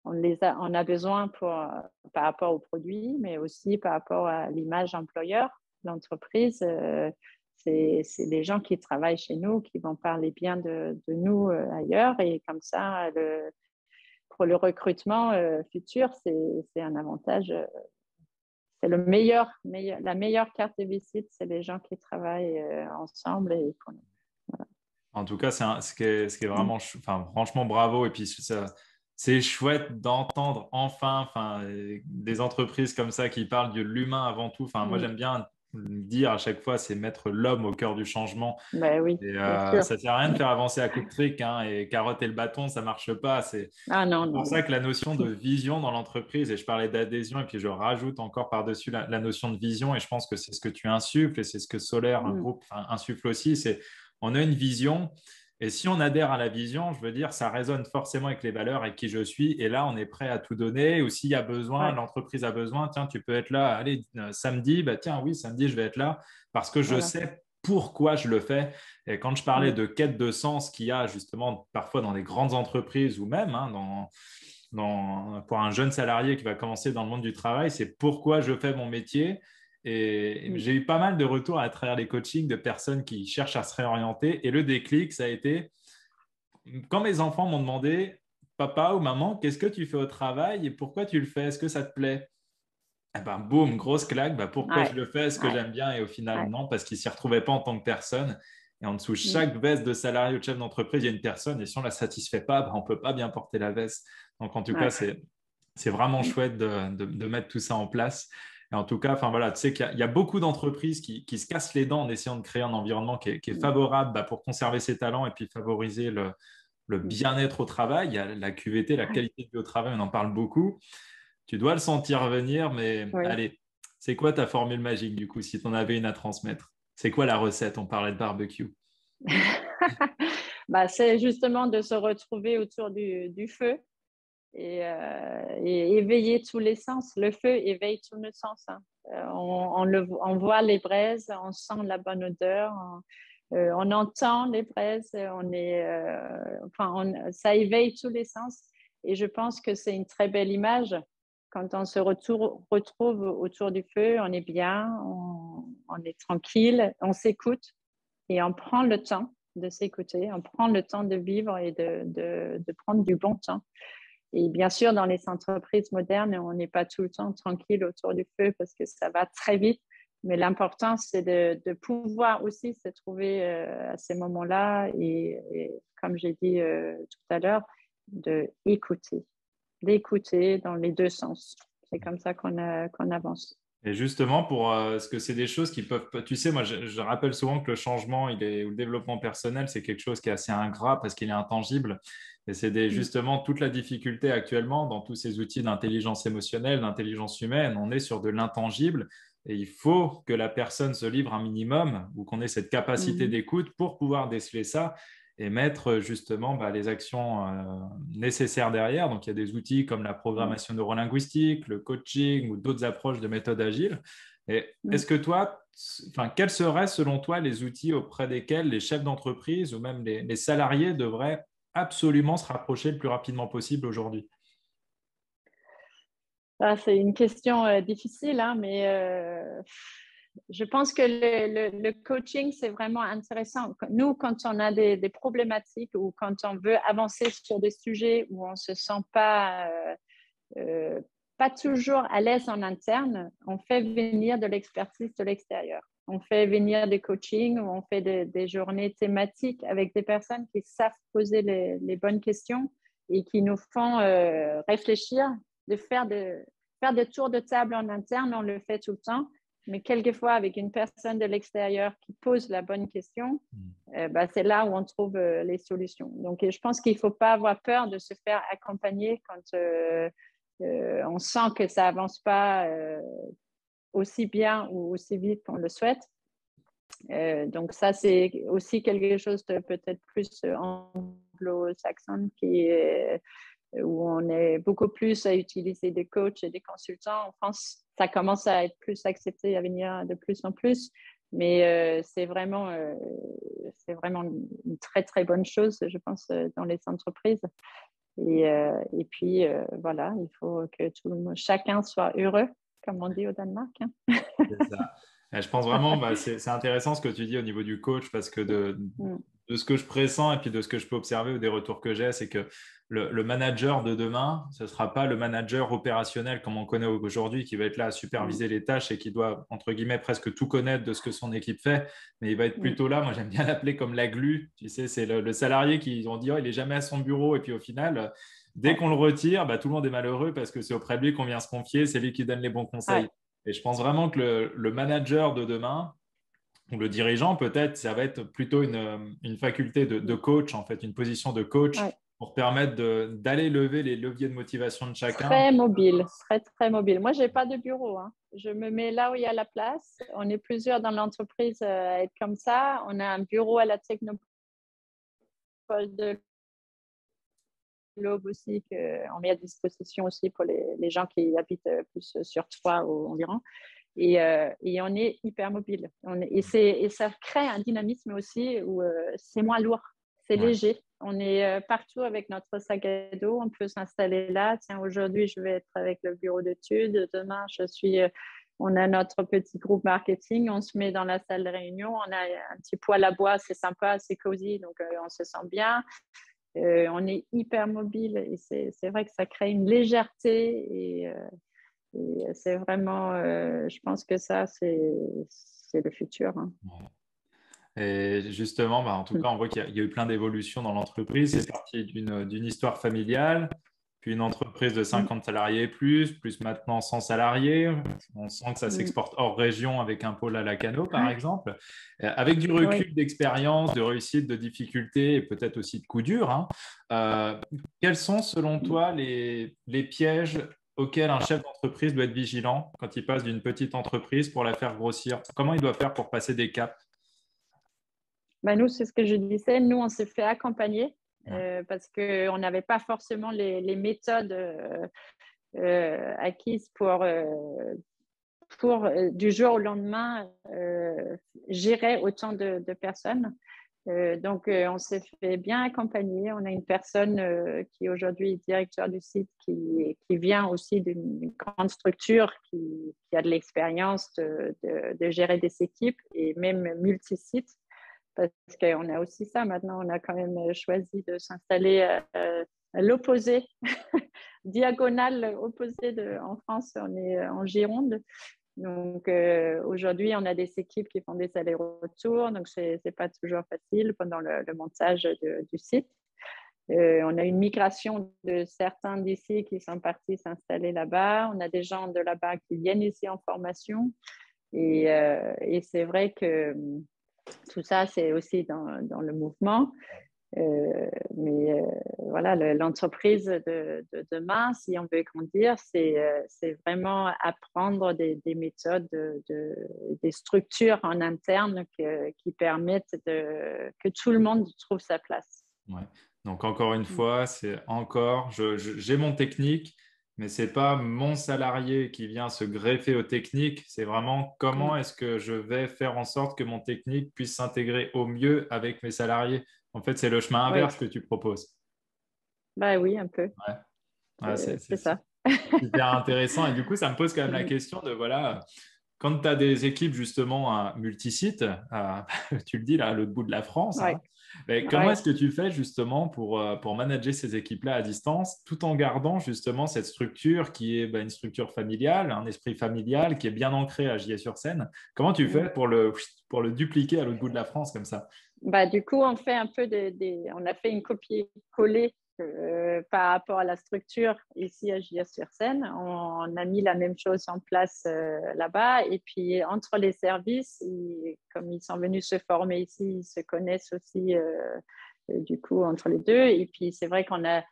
S2: On a besoin par rapport au produit, mais aussi par rapport à l'image employeur. L'entreprise, c'est les gens qui travaillent chez nous qui vont parler bien de nous ailleurs. Et comme ça, pour le recrutement futur, c'est un avantage. C'est la meilleure carte de visite, c'est les gens qui travaillent ensemble. Et voilà.
S1: En tout cas, ce qui est vraiment, enfin, franchement, bravo. Et puis, c'est chouette d'entendre enfin des entreprises comme ça qui parlent de l'humain avant tout. Enfin, moi,
S2: Mm.
S1: j'aime bien dire à chaque fois, c'est mettre l'homme au cœur du changement.
S2: Ben oui,
S1: Et
S2: bien sûr.
S1: ça sert à rien de faire avancer à coups de trick, hein, et carotte et le bâton, ça marche pas.
S2: Ah non,
S1: C'est
S2: non,
S1: pour ça
S2: non.
S1: que la notion de vision dans l'entreprise, et je parlais d'adhésion, et puis je rajoute encore par-dessus la notion de vision, et je pense que c'est ce que tu insuffles, et c'est ce que Solaire, un
S2: Mm.
S1: groupe, enfin, insuffle aussi, c'est on a une vision, et si on adhère à la vision, je veux dire, ça résonne forcément avec les valeurs et qui je suis, et là, on est prêt à tout donner, ou s'il y a besoin,
S2: Ouais,
S1: l'entreprise a besoin, tiens, tu peux être là, allez, samedi, bah tiens, oui, samedi, je vais être là, parce que je
S2: voilà.
S1: sais pourquoi je le fais. Et quand je parlais
S2: Mm.
S1: de quête de sens qu'il y a justement parfois dans des grandes entreprises ou même pour un jeune salarié qui va commencer dans le monde du travail, c'est pourquoi je fais mon métier. Et
S2: Mm.
S1: j'ai eu pas mal de retours à travers les coachings de personnes qui cherchent à se réorienter. Et le déclic, ça a été quand mes enfants m'ont demandé, papa ou maman, qu'est-ce que tu fais au travail et pourquoi tu le fais? Est-ce que ça te plaît? Eh ben, boum, grosse claque. Bah, pourquoi je
S2: Ouais,
S1: le fais? Est-ce que
S2: ouais,
S1: j'aime bien? Et au final,
S2: ouais.
S1: non, parce qu'ils ne s'y retrouvaient pas en tant que personne. Et en dessous,
S2: Mm.
S1: chaque veste de salarié ou de chef d'entreprise, il y a une personne. Et si on ne la satisfait pas, bah, on ne peut pas bien porter la veste. Donc, en tout cas,
S2: Ouais.
S1: c'est vraiment
S2: Mm.
S1: chouette de mettre tout ça en place. Et en tout cas, enfin, voilà, tu sais qu'il y a beaucoup d'entreprises qui se cassent les dents en essayant de créer un environnement qui est
S2: Mm.
S1: favorable, bah, pour conserver ses talents et puis favoriser le
S2: Mm.
S1: bien-être au travail. Il y a la QVT, la
S2: Ouais.
S1: qualité de vie au travail, on en parle beaucoup. Tu dois le sentir venir, mais
S2: Oui.
S1: allez, c'est quoi ta formule magique du coup, si tu en avais une à transmettre? C'est quoi la recette? On parlait de barbecue.
S2: Bah, c'est justement de se retrouver autour du feu et éveiller tous les sens. Le feu éveille tous nos sens, hein. On voit les braises, on sent la bonne odeur, on entend les braises, ça éveille tous les sens. Et je pense que c'est une très belle image. Quand on se retrouve autour du feu, on est bien, on est tranquille, on s'écoute et on prend le temps de s'écouter, on prend le temps de vivre et de prendre du bon temps. Et bien sûr, dans les entreprises modernes, on n'est pas tout le temps tranquille autour du feu parce que ça va très vite. Mais l'important, c'est de pouvoir aussi se trouver à ces moments-là et comme j'ai dit tout à l'heure, d'écouter dans les deux sens. C'est comme ça qu'on avance.
S1: Et justement, pour ce que c'est des choses qui peuvent. Tu sais, moi, je rappelle souvent que le changement, ou le développement personnel, c'est quelque chose qui est assez ingrat parce qu'il est intangible. Et c'est
S2: Mm.
S1: justement toute la difficulté actuellement dans tous ces outils d'intelligence émotionnelle, d'intelligence humaine. On est sur de l'intangible et il faut que la personne se livre un minimum ou qu'on ait cette capacité
S2: Mhm.
S1: d'écoute pour pouvoir déceler ça et mettre justement les actions nécessaires derrière. Donc, il y a des outils comme la
S2: Mm.
S1: programmation neurolinguistique, le coaching ou d'autres approches de méthodes agiles. Et
S2: Mm.
S1: est-ce que toi, enfin, quels seraient selon toi les outils auprès desquels les chefs d'entreprise ou même les salariés devraient absolument se rapprocher le plus rapidement possible aujourd'hui?
S2: Ça, c'est une question difficile, hein, mais je pense que le coaching, c'est vraiment intéressant. Nous, quand on a des problématiques ou quand on veut avancer sur des sujets où on ne se sent euh, pas toujours à l'aise en interne, on fait venir de l'expertise de l'extérieur. On fait venir des coachings ou on fait des journées thématiques avec des personnes qui savent poser les bonnes questions et qui nous font réfléchir, faire des tours de table en interne, on le fait tout le temps, mais quelquefois avec une personne de l'extérieur qui pose la bonne question, c'est là où on trouve les solutions. Donc, je pense qu'il ne faut pas avoir peur de se faire accompagner quand on sent que ça avance pas aussi bien ou aussi vite qu'on le souhaite. Donc ça, c'est aussi quelque chose de peut-être plus anglo-saxon où on est beaucoup plus à utiliser des coachs et des consultants. En France, ça commence à être plus accepté, à venir de plus en plus. Mais c'est vraiment une très, très bonne chose, je pense, dans les entreprises. Et puis, voilà, il faut que chacun soit heureux, comme on dit au Danemark, hein.
S1: C'est ça. Et je pense vraiment, c'est intéressant ce que tu dis au niveau du coach parce que de
S2: Mm.
S1: de ce que je pressens et puis de ce que je peux observer ou des retours que j'ai, c'est que le manager de demain, ce ne sera pas le manager opérationnel comme on connaît aujourd'hui, qui va être là à superviser les tâches et qui doit, entre guillemets, presque tout connaître de ce que son équipe fait. Mais il va être plutôt là, moi j'aime bien l'appeler comme la glu. Tu sais, c'est le salarié qui, on dit, oh, il n'est jamais à son bureau. Et puis au final, dès qu'on le retire, bah, tout le monde est malheureux parce que c'est auprès de lui qu'on vient se confier, c'est lui qui donne les bons conseils.
S2: Ouais.
S1: Et je pense vraiment que le manager de demain, ou le dirigeant, peut-être, ça va être plutôt une faculté de coach, en fait, une position de coach
S2: Ouais.
S1: pour permettre d'aller lever les leviers de motivation de chacun.
S2: Très mobile, très, très mobile. Moi, je n'ai pas de bureau, hein. Je me mets là où il y a la place. On est plusieurs dans l'entreprise à être comme ça. On a un bureau à la Technopole de l'Aube aussi qu'on met à disposition aussi pour les gens qui habitent plus sur 3 ou environ. Et on est hyper mobile. Et ça crée un dynamisme aussi où c'est moins lourd, c'est léger. On est partout avec notre sac à dos, on peut s'installer là. Tiens, aujourd'hui, je vais être avec le bureau d'études. Demain, on a notre petit groupe marketing. On se met dans la salle de réunion. On a un petit poêle à bois, c'est sympa, c'est cosy, donc on se sent bien. On est hyper mobile et c'est vrai que ça crée une légèreté et c'est vraiment, je pense que ça, c'est le futur, hein.
S1: Et justement, bah, en tout cas, on voit qu'il y a eu plein d'évolutions dans l'entreprise. C'est parti d'une histoire familiale, puis une entreprise de 50 salariés plus maintenant 100 salariés. On sent que ça s'exporte hors région avec un pôle à Lacanau, par exemple. Avec du recul
S2: Oui.
S1: d'expérience, de réussite, de difficultés et peut-être aussi de coups durs, hein, quels sont, selon toi, les pièges auxquels un chef d'entreprise doit être vigilant quand il passe d'une petite entreprise pour la faire grossir? Comment il doit faire pour passer des caps?
S2: Ben, nous, c'est ce que je disais. Nous, on s'est fait accompagner parce qu'on n'avait pas forcément les méthodes acquises pour du jour au lendemain gérer autant de personnes. Donc, on s'est fait bien accompagner. On a une personne qui est aujourd'hui directeur du site qui vient aussi d'une grande structure qui a de l'expérience de gérer des équipes et même multi-sites. Parce qu'on a aussi ça maintenant. On a quand même choisi de s'installer à l'opposé, diagonale opposée en France. On est en Gironde. Donc, aujourd'hui, on a des équipes qui font des allers-retours. Donc, ce n'est pas toujours facile pendant le montage du site. On a une migration de certains d'ici qui sont partis s'installer là-bas. On a des gens de là-bas qui viennent ici en formation. Et c'est vrai que tout ça, c'est aussi dans le mouvement. Mais voilà, l'entreprise de demain, si on veut grandir, c'est vraiment apprendre des méthodes, des structures en interne qui permettent que tout le monde trouve sa place.
S1: Ouais. Donc, encore une fois, j'ai mon technique, mais ce n'est pas mon salarié qui vient se greffer aux techniques. C'est vraiment comment est-ce que je vais faire en sorte que mon technique puisse s'intégrer au mieux avec mes salariés. En fait, c'est le chemin
S2: Oui,
S1: inverse que tu proposes.
S2: bah oui, un peu.
S1: Ouais. Ouais,
S2: C'est ça.
S1: super intéressant. Et du coup, ça me pose quand même la question de, voilà, quand tu as des équipes justement à multisites, tu le dis là, à l'autre bout de la France,
S2: Ouais,
S1: hein, mais comment
S2: ouais.
S1: est-ce que tu fais justement pour manager ces équipes-là à distance tout en gardant justement cette structure qui est une structure familiale, un esprit familial qui est bien ancré à Gier-sur-Seine? Comment tu fais pour le dupliquer à l'autre bout de la France comme ça?
S2: Bah, du coup, on fait un peu on a fait une copier-coller par rapport à la structure ici à Gier-sur-Seine. On a mis la même chose en place là-bas. Et puis, entre les services, comme ils sont venus se former ici, ils se connaissent aussi du coup entre les deux. Et puis, c'est vrai qu'on a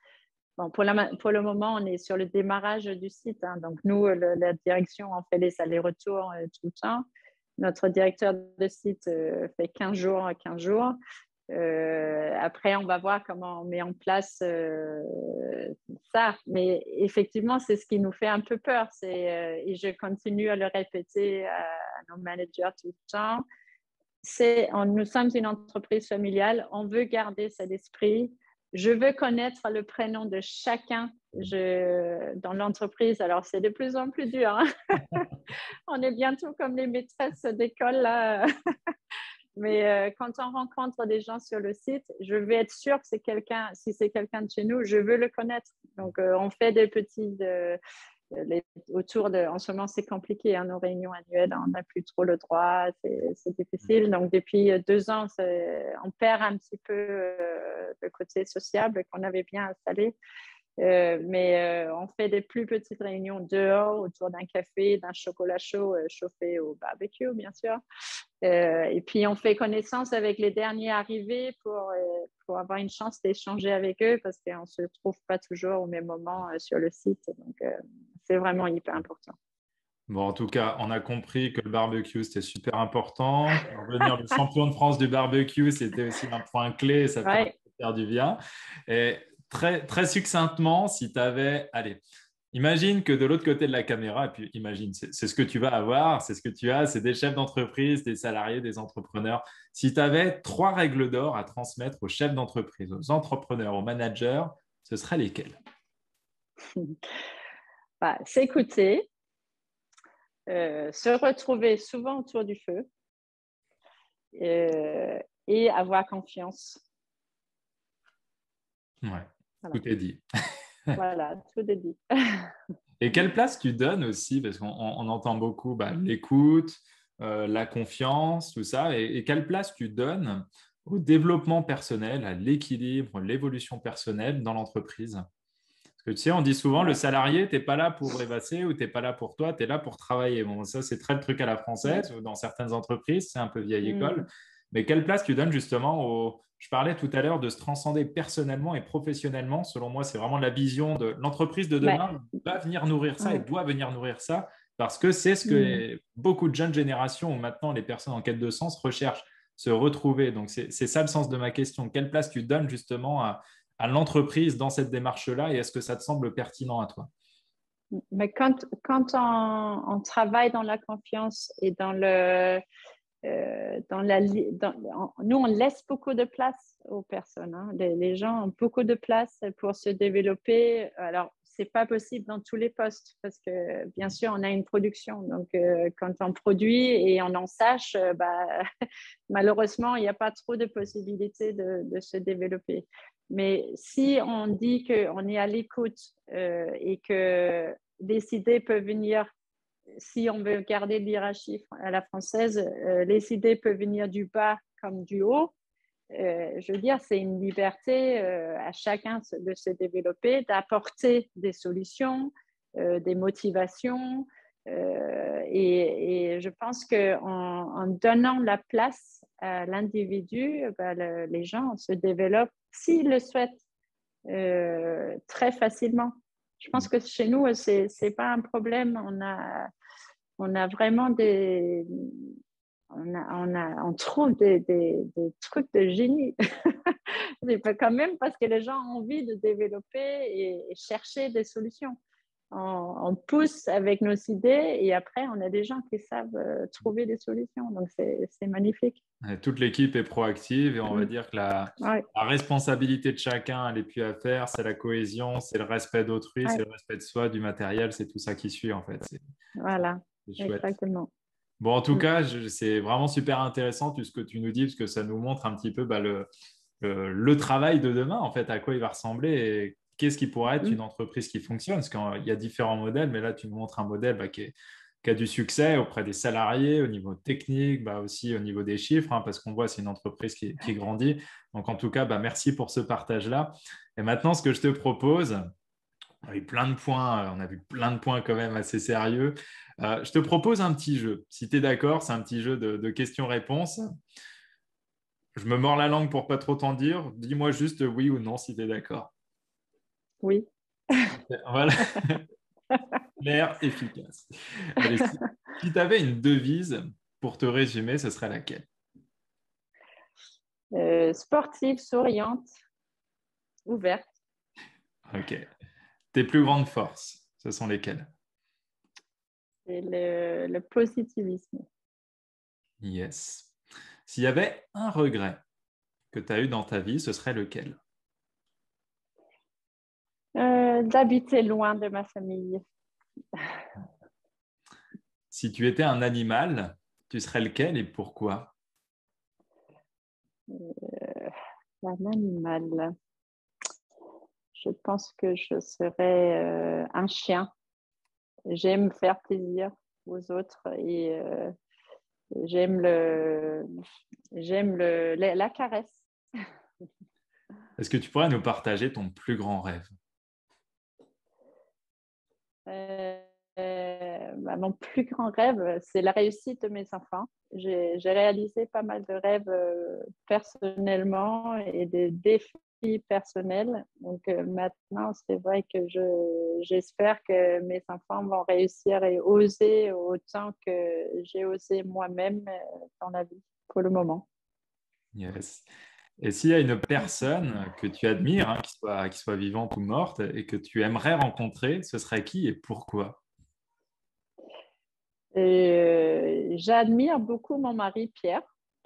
S2: bon, pour le moment, on est sur le démarrage du site, hein. Donc, nous, la direction, on fait les allers-retours tout le temps. Notre directeur de site fait 15 jours à 15 jours. Après, on va voir comment on met en place ça. Mais effectivement, c'est ce qui nous fait un peu peur. Et je continue à le répéter à nos managers tout le temps. Nous sommes une entreprise familiale. On veut garder cet esprit. Je veux connaître le prénom de chacun dans l'entreprise. Alors, c'est de plus en plus dur, hein. On est bientôt comme les maîtresses d'école, là. Mais quand on rencontre des gens sur le site, je veux être sûre que c'est quelqu'un, si c'est quelqu'un de chez nous, je veux le connaître. Donc, on fait des petits autour de. En ce moment, c'est compliqué, hein, nos réunions annuelles, on n'a plus trop le droit, c'est difficile. Donc, depuis 2 ans, on perd un petit peu le côté sociable qu'on avait bien installé. Mais on fait des plus petites réunions dehors autour d'un café, d'un chocolat chaud chauffé au barbecue, bien sûr. Et puis, on fait connaissance avec les derniers arrivés pour avoir une chance d'échanger avec eux parce qu'on ne se trouve pas toujours au même moment sur le site. Donc, c'est vraiment hyper important.
S1: Bon, en tout cas, on a compris que le barbecue, c'était super important. Devenir le champion de France du barbecue, c'était aussi un point clé et ça permet
S2: Ouais.
S1: de faire du bien. Et très, très succinctement, si tu avais, allez, imagine que de l'autre côté de la caméra, et puis imagine, c'est ce que tu vas avoir, c'est ce que tu as, c'est des chefs d'entreprise, des salariés, des entrepreneurs. Si tu avais 3 règles d'or à transmettre aux chefs d'entreprise, aux entrepreneurs, aux managers, ce seraient lesquelles?
S2: Bah, s'écouter, se retrouver souvent autour du feu et avoir confiance.
S1: Ouais,
S2: Voilà,
S1: tout est dit.
S2: voilà, tout est dit.
S1: Et quelle place tu donnes aussi, parce qu'on entend beaucoup l'écoute, la confiance, tout ça, et quelle place tu donnes au développement personnel, à l'équilibre, l'évolution personnelle dans l'entreprise? Parce que tu sais, on dit souvent, le
S2: Ouais.
S1: salarié, tu n'es pas là pour rêvasser ou tu n'es pas là pour toi, tu es là pour travailler. Bon, ça, c'est très le truc à la française, ou dans certaines entreprises, c'est un peu vieille école.
S2: Mm.
S1: Mais quelle place tu donnes justement au... Je parlais tout à l'heure de se transcender personnellement et professionnellement. Selon moi, c'est vraiment la vision de l'entreprise de
S2: Mais,
S1: demain va venir nourrir ça et
S2: mm,
S1: doit venir nourrir ça parce que c'est ce
S2: mm.
S1: que beaucoup de jeunes générations ou maintenant les personnes en quête de sens recherchent, se retrouver. Donc, c'est ça le sens de ma question. Quelle place tu donnes justement à l'entreprise dans cette démarche-là et est-ce que ça te semble pertinent à toi?
S2: Mais quand on travaille dans la confiance et nous, on laisse beaucoup de place aux personnes, hein. Les gens ont beaucoup de place pour se développer. Alors, c'est pas possible dans tous les postes parce que, bien sûr, on a une production. Donc, quand on produit et on en sache, malheureusement, il n'y a pas trop de possibilités de se développer. Mais si on dit qu'on est à l'écoute et que les idées peuvent venir, si on veut garder l'hierarchie à la française, les idées peuvent venir du bas comme du haut. Je veux dire, c'est une liberté à chacun de se développer, d'apporter des solutions, des motivations. Et je pense qu'en donnant la place à l'individu, les gens se développent, s'ils le souhaitent, très facilement. Je pense que chez nous, ce n'est pas un problème. On a vraiment on trouve des trucs de génie. C'est pas quand même parce que les gens ont envie de développer et chercher des solutions. On pousse avec nos idées et après, on a des gens qui savent trouver des solutions. Donc, c'est magnifique.
S1: Toute l'équipe est proactive et on va
S2: Mm.
S1: dire que
S2: Ouais,
S1: la responsabilité de chacun, elle n'est plus à faire, c'est la cohésion, c'est le respect d'autrui, c'est
S2: ouais,
S1: le respect de soi, du matériel, c'est tout ça qui suit en fait.
S2: voilà,
S1: C'est chouette.
S2: exactement.
S1: Bon, en tout
S2: Mm.
S1: cas, c'est vraiment super intéressant tout ce que tu nous dis parce que ça nous montre un petit peu le travail de demain, en fait, à quoi il va ressembler et qu'est-ce qui pourrait être une
S2: Mm.
S1: entreprise qui fonctionne. Parce qu'il y a différents modèles, mais là, tu nous montres un modèle qui a du succès auprès des salariés, au niveau technique, aussi au niveau des chiffres, hein, parce qu'on voit c'est une entreprise qui grandit. Donc, en tout cas, merci pour ce partage-là. Et maintenant, ce que je te propose, on a eu plein de points, on a vu plein de points quand même assez sérieux. Je te propose un petit jeu. Si tu es d'accord, c'est un petit jeu de questions-réponses. Je me mords la langue pour pas trop t'en dire. Dis-moi juste oui ou non si tu es d'accord.
S2: Oui.
S1: Voilà, clair, efficace. Allez, si tu avais une devise pour te résumer, ce serait laquelle?
S2: Sportive, souriante, ouverte.
S1: Ok. Tes plus grandes forces, ce sont lesquelles?
S2: C'est le positivisme.
S1: Yes. S'il y avait un regret que tu as eu dans ta vie, ce serait lequel?
S2: D'habiter loin de ma famille.
S1: Si tu étais un animal, tu serais lequel et pourquoi?
S2: Un animal. Je pense que je serais un chien. J'aime faire plaisir aux autres et j'aime la caresse.
S1: Est-ce que tu pourrais nous partager ton plus grand rêve?
S2: Mon plus grand rêve, c'est la réussite de mes enfants. J'ai réalisé pas mal de rêves personnellement et des défis personnels. Donc maintenant, c'est vrai que j'espère que mes enfants vont réussir et oser autant que j'ai osé moi-même dans la vie pour le moment.
S1: Yes. Et s'il y a une personne que tu admires, hein, qui soit vivante ou morte, et que tu aimerais rencontrer, ce serait qui et pourquoi?
S2: J'admire beaucoup mon mari Pierre,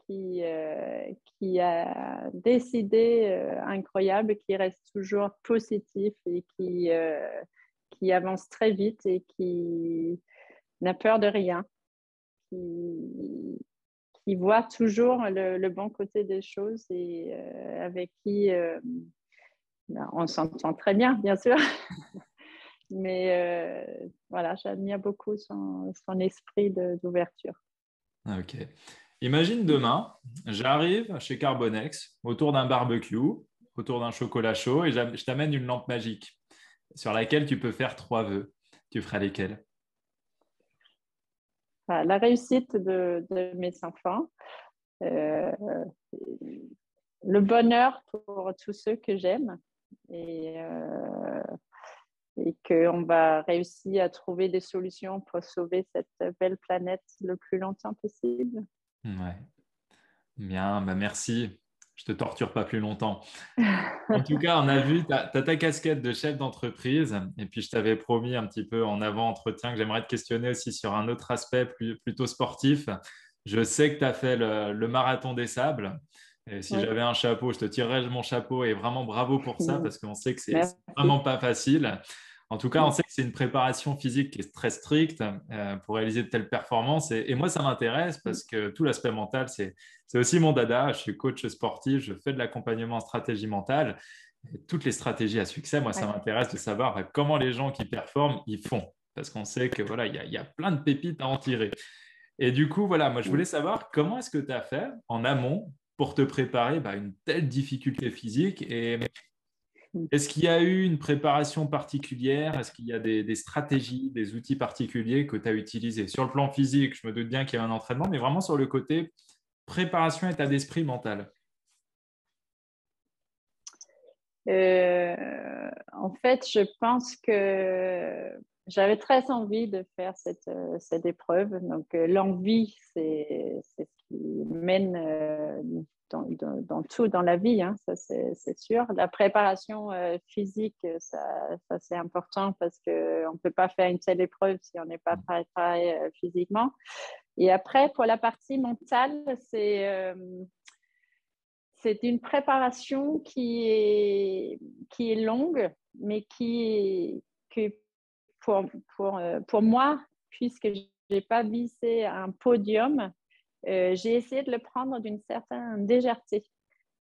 S2: qui a décidé incroyable, qui reste toujours positif et qui avance très vite et qui n'a peur de rien, qui, qui voit toujours le bon côté des choses et avec qui on s'entend très bien, bien sûr. Mais voilà, j'admire beaucoup son esprit d'ouverture.
S1: Ok. Imagine demain, j'arrive chez Carbonex autour d'un barbecue, autour d'un chocolat chaud, et je t'amène une lampe magique sur laquelle tu peux faire 3 vœux. Tu feras lesquels?
S2: Enfin, la réussite de mes enfants, euh, le bonheur pour tous ceux que j'aime et, euh, et qu'on va réussir à trouver des solutions pour sauver cette belle planète le plus longtemps possible.
S1: Ouais. Bien, bah merci. Je te torture pas plus longtemps. En tout cas, on a vu, tu as ta casquette de chef d'entreprise, et puis je t'avais promis un petit peu en avant-entretien que j'aimerais te questionner aussi sur un autre aspect plutôt sportif. Je sais que tu as fait le marathon des sables, et si
S2: Oui.
S1: j'avais un chapeau, je te tirerais mon chapeau, et vraiment bravo pour ça, parce qu'on sait que c'est
S2: Merci.
S1: vraiment pas facile. En tout cas, on sait que c'est une préparation physique qui est très stricte pour réaliser de telles performances, et moi, ça m'intéresse parce que tout l'aspect mental, c'est aussi mon dada. Je suis coach sportif, je fais de l'accompagnement en stratégie mentale. Et toutes les stratégies à succès, moi, ça
S2: Ouais.
S1: m'intéresse de savoir comment les gens qui performent, ils font. Parce qu'on sait que voilà, il y a plein de pépites à en tirer. Et du coup, voilà, moi, je voulais savoir comment est-ce que tu as fait en amont pour te préparer à une telle difficulté physique. Et est-ce qu'il y a eu une préparation particulière? Est-ce qu'il y a des stratégies, des outils particuliers que tu as utilisés? Sur le plan physique, je me doute bien qu'il y a un entraînement, mais vraiment sur le côté préparation, état d'esprit mental.
S2: En fait, je pense que j'avais très envie de faire cette épreuve. Donc, l'envie, c'est ce qui mène dans tout dans la vie, hein, ça c'est sûr. La préparation physique, ça c'est important parce qu'on ne peut pas faire une telle épreuve si on n'est pas préparé physiquement. Et après, pour la partie mentale, c'est une préparation qui est longue, mais que pour moi, puisque je n'ai pas visé un podium, j'ai essayé de le prendre d'une certaine légèreté.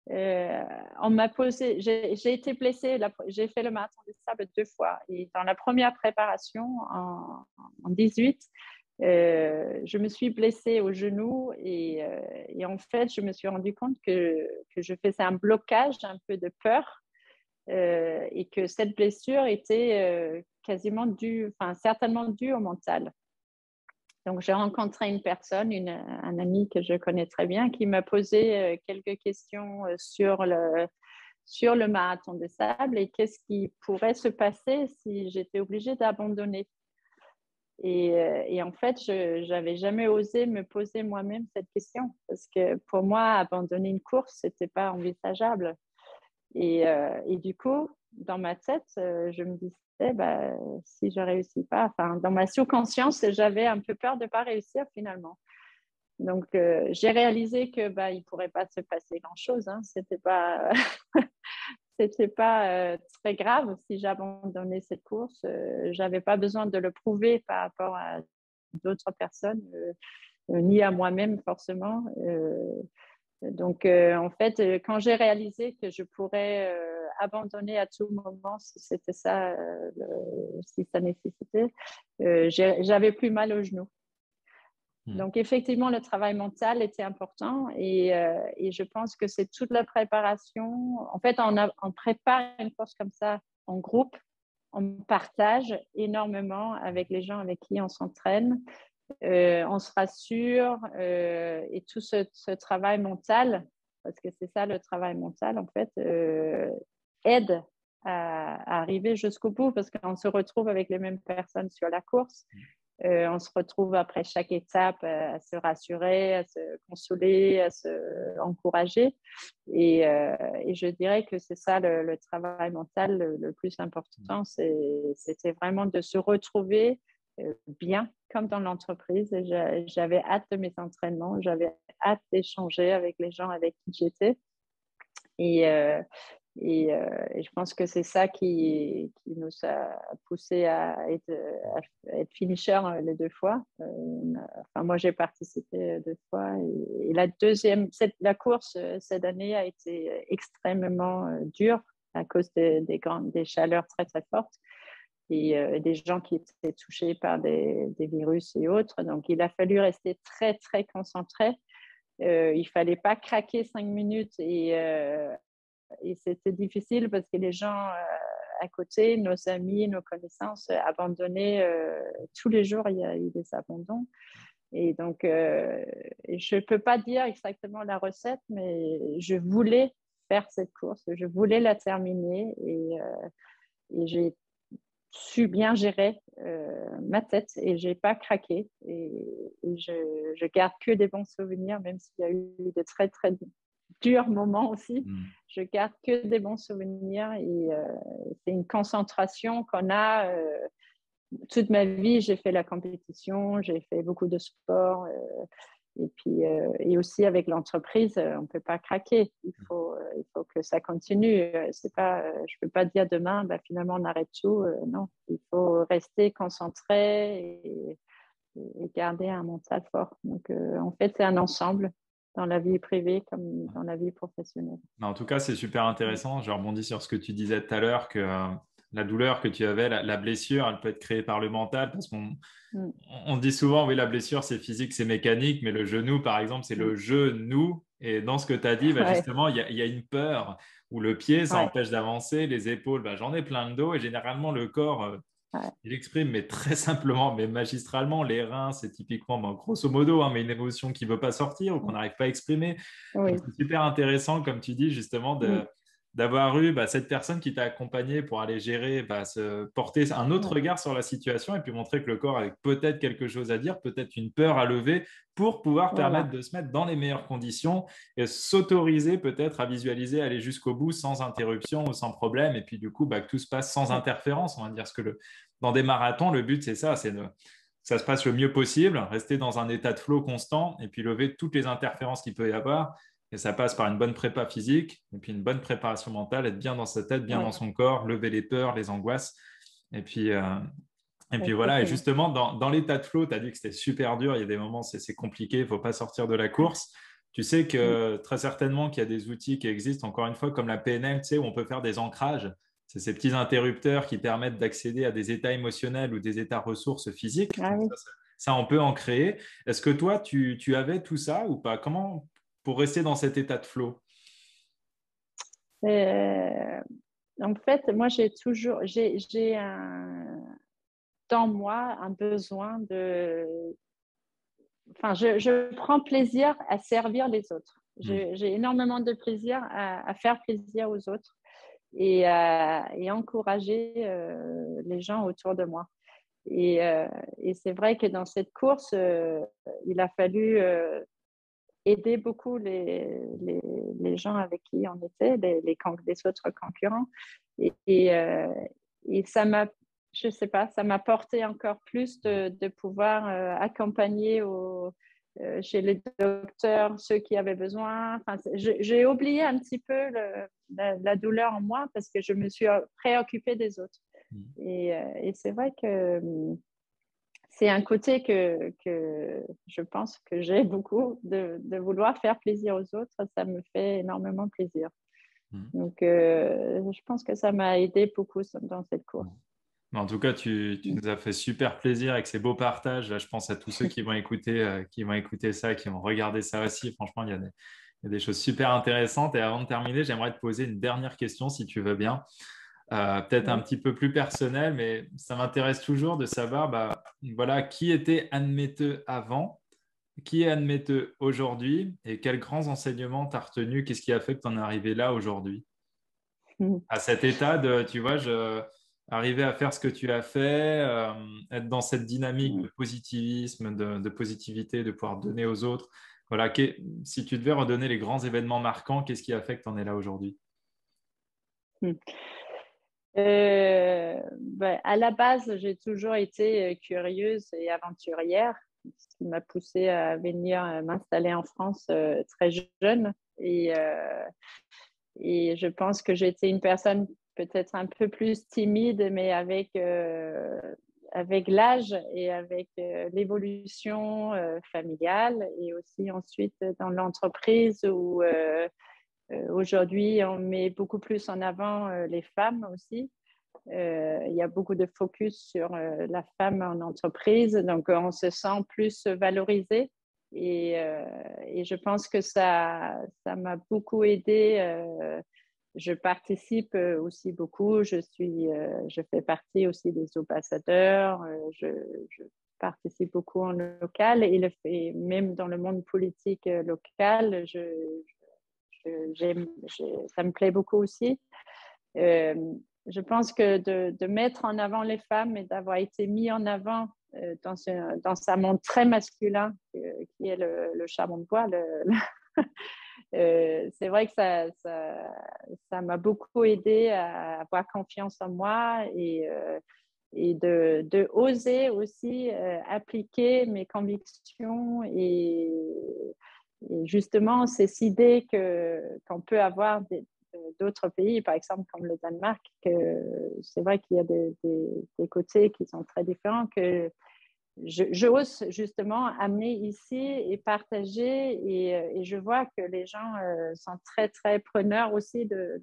S2: On m'a posé, j'ai été blessée, j'ai fait le marathon des sables 2 fois. Et dans la première préparation, en 18, je me suis blessée au genou et en fait, je me suis rendu compte que je faisais un blocage, un peu de peur et que cette blessure était quasiment due, enfin certainement due au mental. Donc, j'ai rencontré une personne, un ami que je connais très bien, qui m'a posé quelques questions sur le marathon des sables et qu'est-ce qui pourrait se passer si j'étais obligée d'abandonner. Et en fait, je n'avais jamais osé me poser moi-même cette question parce que pour moi, abandonner une course, ce n'était pas envisageable. Et du coup, dans ma tête, je me disais, bah, si je ne réussis pas, enfin, dans ma sous-conscience, j'avais un peu peur de ne pas réussir finalement. Donc, j'ai réalisé que bah, il ne pourrait pas se passer grand-chose. Hein. C'était pas très grave si j'abandonnais cette course. Je n'avais pas besoin de le prouver par rapport à d'autres personnes, ni à moi-même forcément. Donc, en fait, quand j'ai réalisé que je pourrais abandonner à tout moment si c'était ça, si ça nécessitait, j'avais plus mal aux genoux. Donc, effectivement, le travail mental était important et je pense que c'est toute la préparation. En fait, on prépare une course comme ça en groupe, on partage énormément avec les gens avec qui on s'entraîne. On se rassure et tout ce travail mental, parce que c'est ça le travail mental en fait, aide à arriver jusqu'au bout parce qu'on se retrouve avec les mêmes personnes sur la course. On se retrouve après chaque étape à se rassurer, à se consoler, à se encourager. Et je dirais que c'est ça le travail mental le plus important. C'était vraiment de se retrouver bien, comme dans l'entreprise. J'avais hâte de mes entraînements, j'avais hâte d'échanger avec les gens avec qui j'étais. Et je pense que c'est ça qui nous a poussé à être finisher les 2 fois. Enfin, moi, j'ai participé 2 fois. Et la course cette année a été extrêmement dure à cause des chaleurs très, très fortes et des gens qui étaient touchés par des virus et autres. Donc, il a fallu rester très, très concentré. Il ne fallait pas craquer 5 minutes et c'était difficile parce que les gens à côté, nos amis, nos connaissances, abandonnaient tous les jours, il y a eu des abandons. Et donc, je ne peux pas dire exactement la recette, mais je voulais faire cette course, je voulais la terminer et j'ai su bien gérer ma tête et je n'ai pas craqué. Et je garde que des bons souvenirs, même s'il y a eu de très, très durs moments aussi. Je garde que des bons souvenirs et c'est une concentration qu'on a. Toute ma vie, j'ai fait la compétition, j'ai fait beaucoup de sport. Et puis, et aussi avec l'entreprise, on ne peut pas craquer. Il faut que ça continue. C'est pas, je ne peux pas dire demain, bah, finalement, on arrête tout. Non, il faut rester concentré et garder un mental fort. Donc, en fait, c'est un ensemble dans la vie privée comme dans la vie professionnelle.
S1: En tout cas, c'est super intéressant. Je rebondis sur ce que tu disais tout à l'heure, que la douleur que tu avais, la blessure, elle peut être créée par le mental, parce qu'on dit souvent, oui, la blessure, c'est physique, c'est mécanique, mais le genou, par exemple, c'est le genou. Et dans ce que tu as dit, bah, justement, il y a une peur, où le pied, ça empêche d'avancer, les épaules, bah, j'en ai plein le dos, et généralement, le corps, il exprime, mais très simplement, mais magistralement, les reins, c'est typiquement, bon, grosso modo, hein, mais une émotion qui ne veut pas sortir ou qu'on n'arrive pas à exprimer. Donc, c'est super intéressant, comme tu dis, justement, d'avoir eu bah, cette personne qui t'a accompagné pour aller gérer, bah, porter un autre regard sur la situation et puis montrer que le corps avait peut-être quelque chose à dire, peut-être une peur à lever pour pouvoir permettre de se mettre dans les meilleures conditions et s'autoriser peut-être à visualiser, aller jusqu'au bout sans interruption ou sans problème. Et puis du coup, bah, que tout se passe sans interférence. On va dire dans des marathons, le but, c'est ça, ça se passe le mieux possible, rester dans un état de flow constant et puis lever toutes les interférences qu'il peut y avoir. Et ça passe par une bonne prépa physique et puis une bonne préparation mentale, être bien dans sa tête, bien dans son corps, lever les peurs, les angoisses. Et puis voilà. Et justement, dans l'état de flow, tu as dit que c'était super dur. Il y a des moments, c'est compliqué, il ne faut pas sortir de la course. Tu sais que très certainement qu'il y a des outils qui existent, encore une fois, comme la PNL, tu sais, où on peut faire des ancrages. C'est ces petits interrupteurs qui permettent d'accéder à des états émotionnels ou des états ressources physiques. Ça, on peut en créer. Est-ce que toi, tu avais tout ça ou pas? Comment pour rester dans cet état de flow?
S2: En fait, moi, j'ai dans moi un besoin Enfin, je prends plaisir à servir les autres. J'ai énormément de plaisir à faire plaisir aux autres et encourager les gens autour de moi. Et c'est vrai que dans cette course, il a fallu aider beaucoup les gens avec qui on était, les autres concurrents. Et ça m'a, je sais pas, ça m'a porté encore plus de pouvoir accompagner chez les docteurs ceux qui avaient besoin. Enfin, j'ai oublié un petit peu la douleur en moi parce que je me suis préoccupée des autres. Et c'est vrai que c'est un côté que je pense que j'ai beaucoup de vouloir faire plaisir aux autres. Ça me fait énormément plaisir. Donc, je pense que ça m'a aidé beaucoup dans cette course.
S1: En tout cas, tu nous as fait super plaisir avec ces beaux partages. Là, je pense à tous ceux qui vont écouter ça, qui vont regarder ça aussi. Franchement, il y a des choses super intéressantes. Et avant de terminer, j'aimerais te poser une dernière question, si tu veux bien. Peut-être un
S2: Oui.
S1: petit peu plus personnel, mais ça m'intéresse toujours de savoir, voilà, qui était Admetteux avant, qui est Admetteux aujourd'hui, et quels grands enseignements tu as retenus, qu'est-ce qui a fait que tu en es arrivé là aujourd'hui? À cet état de, tu vois, arriver à faire ce que tu as fait, être dans cette dynamique de positivisme, de positivité, de pouvoir donner aux autres. Voilà, si tu devais redonner les grands événements marquants, qu'est-ce qui a fait que tu en es là aujourd'hui?
S2: À la base, j'ai toujours été curieuse et aventurière, ce qui m'a poussée à venir m'installer en France très jeune. Et je pense que j'étais une personne peut-être un peu plus timide, mais avec l'âge et avec l'évolution familiale et aussi ensuite dans l'entreprise où aujourd'hui on met beaucoup plus en avant les femmes aussi. Il y a beaucoup de focus sur la femme en entreprise, donc on se sent plus valorisé. Et je pense que ça m'a beaucoup aidé. Je participe aussi beaucoup. Je fais partie aussi des ambassadeurs. Je participe beaucoup en local et même dans le monde politique local. Ça me plaît beaucoup aussi. Euh, je pense que de mettre en avant les femmes et d'avoir été mis en avant dans un monde très masculin qui est le charbon de bois, c'est vrai que ça m'a beaucoup aidé à avoir confiance en moi et de oser aussi appliquer mes convictions et justement ces idées qu'on peut avoir d'autres pays, par exemple comme le Danemark, que c'est vrai qu'il y a des côtés qui sont très différents que j'ose justement amener ici et partager et je vois que les gens sont très très preneurs aussi de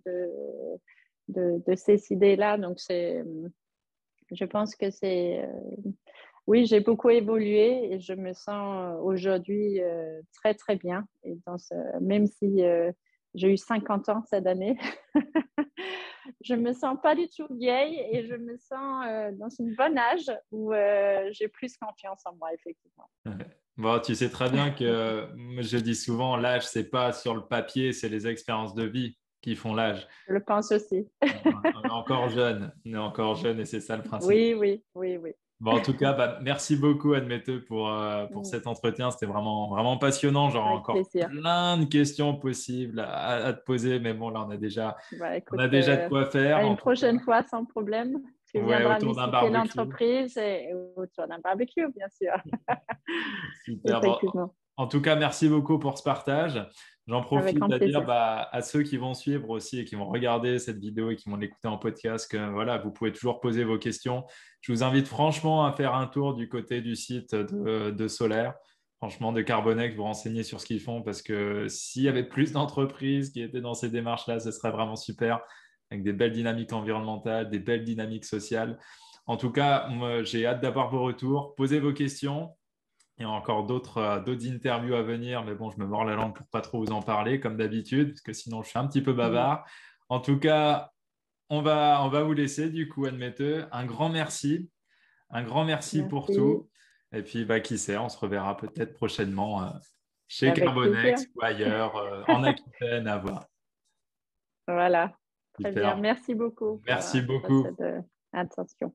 S2: ces idées-là. Donc je pense que oui, j'ai beaucoup évolué et je me sens aujourd'hui très très bien. Et même si j'ai eu 50 ans cette année, je me sens pas du tout vieille et je me sens dans une bonne âge où j'ai plus confiance en moi, effectivement.
S1: Bon, tu sais très bien que je dis souvent, l'âge, c'est pas sur le papier, c'est les expériences de vie qui font l'âge.
S2: Je le pense aussi.
S1: On est encore jeune et c'est ça le principe.
S2: Oui, oui, oui, oui.
S1: Bon, en tout cas, merci beaucoup, Admetteux, pour cet entretien. C'était vraiment, vraiment passionnant. J'aurais
S2: Avec
S1: encore
S2: plaisir.
S1: plein de questions possibles à te poser, mais bon, là, on
S2: Écoute,
S1: a déjà de quoi faire.
S2: à
S1: En
S2: une
S1: tout cas,
S2: prochaine fois, sans problème. Tu
S1: ouais,
S2: viendras
S1: autour d'un
S2: visiter
S1: barbecue.
S2: l'entreprise et autour d'un barbecue, bien sûr.
S1: Super. Bon,
S2: Effectivement.
S1: en tout cas, merci beaucoup pour ce partage. J'en
S2: Avec
S1: profite
S2: grand
S1: à dire
S2: plaisir.
S1: à ceux qui vont suivre aussi et qui vont regarder cette vidéo et qui vont l'écouter en podcast que voilà, vous pouvez toujours poser vos questions. Je vous invite franchement à faire un tour du côté du site de Solaire, franchement de Carbonex, vous renseigner sur ce qu'ils font parce que s'il y avait plus d'entreprises qui étaient dans ces démarches-là, ce serait vraiment super avec des belles dynamiques environnementales, des belles dynamiques sociales. En tout cas, moi, j'ai hâte d'avoir vos retours. Posez vos questions. Il y a encore d'autres interviews à venir, mais bon, je me mords la langue pour pas trop vous en parler, comme d'habitude, parce que sinon je suis un petit peu bavard. En tout cas, on va vous laisser du coup, Admetteux. Un grand merci pour
S2: Merci.
S1: tout. Et puis, qui sait, on se reverra peut-être prochainement chez
S2: Avec plaisir.
S1: Carbonex ou ailleurs, en Aquitaine, à voir.
S2: Voilà. Très bien.
S1: Super.
S2: Merci beaucoup
S1: Merci
S2: pour
S1: beaucoup.
S2: cette attention.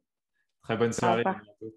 S1: Très bonne
S2: Au
S1: soirée. À
S2: revoir.
S1: bientôt.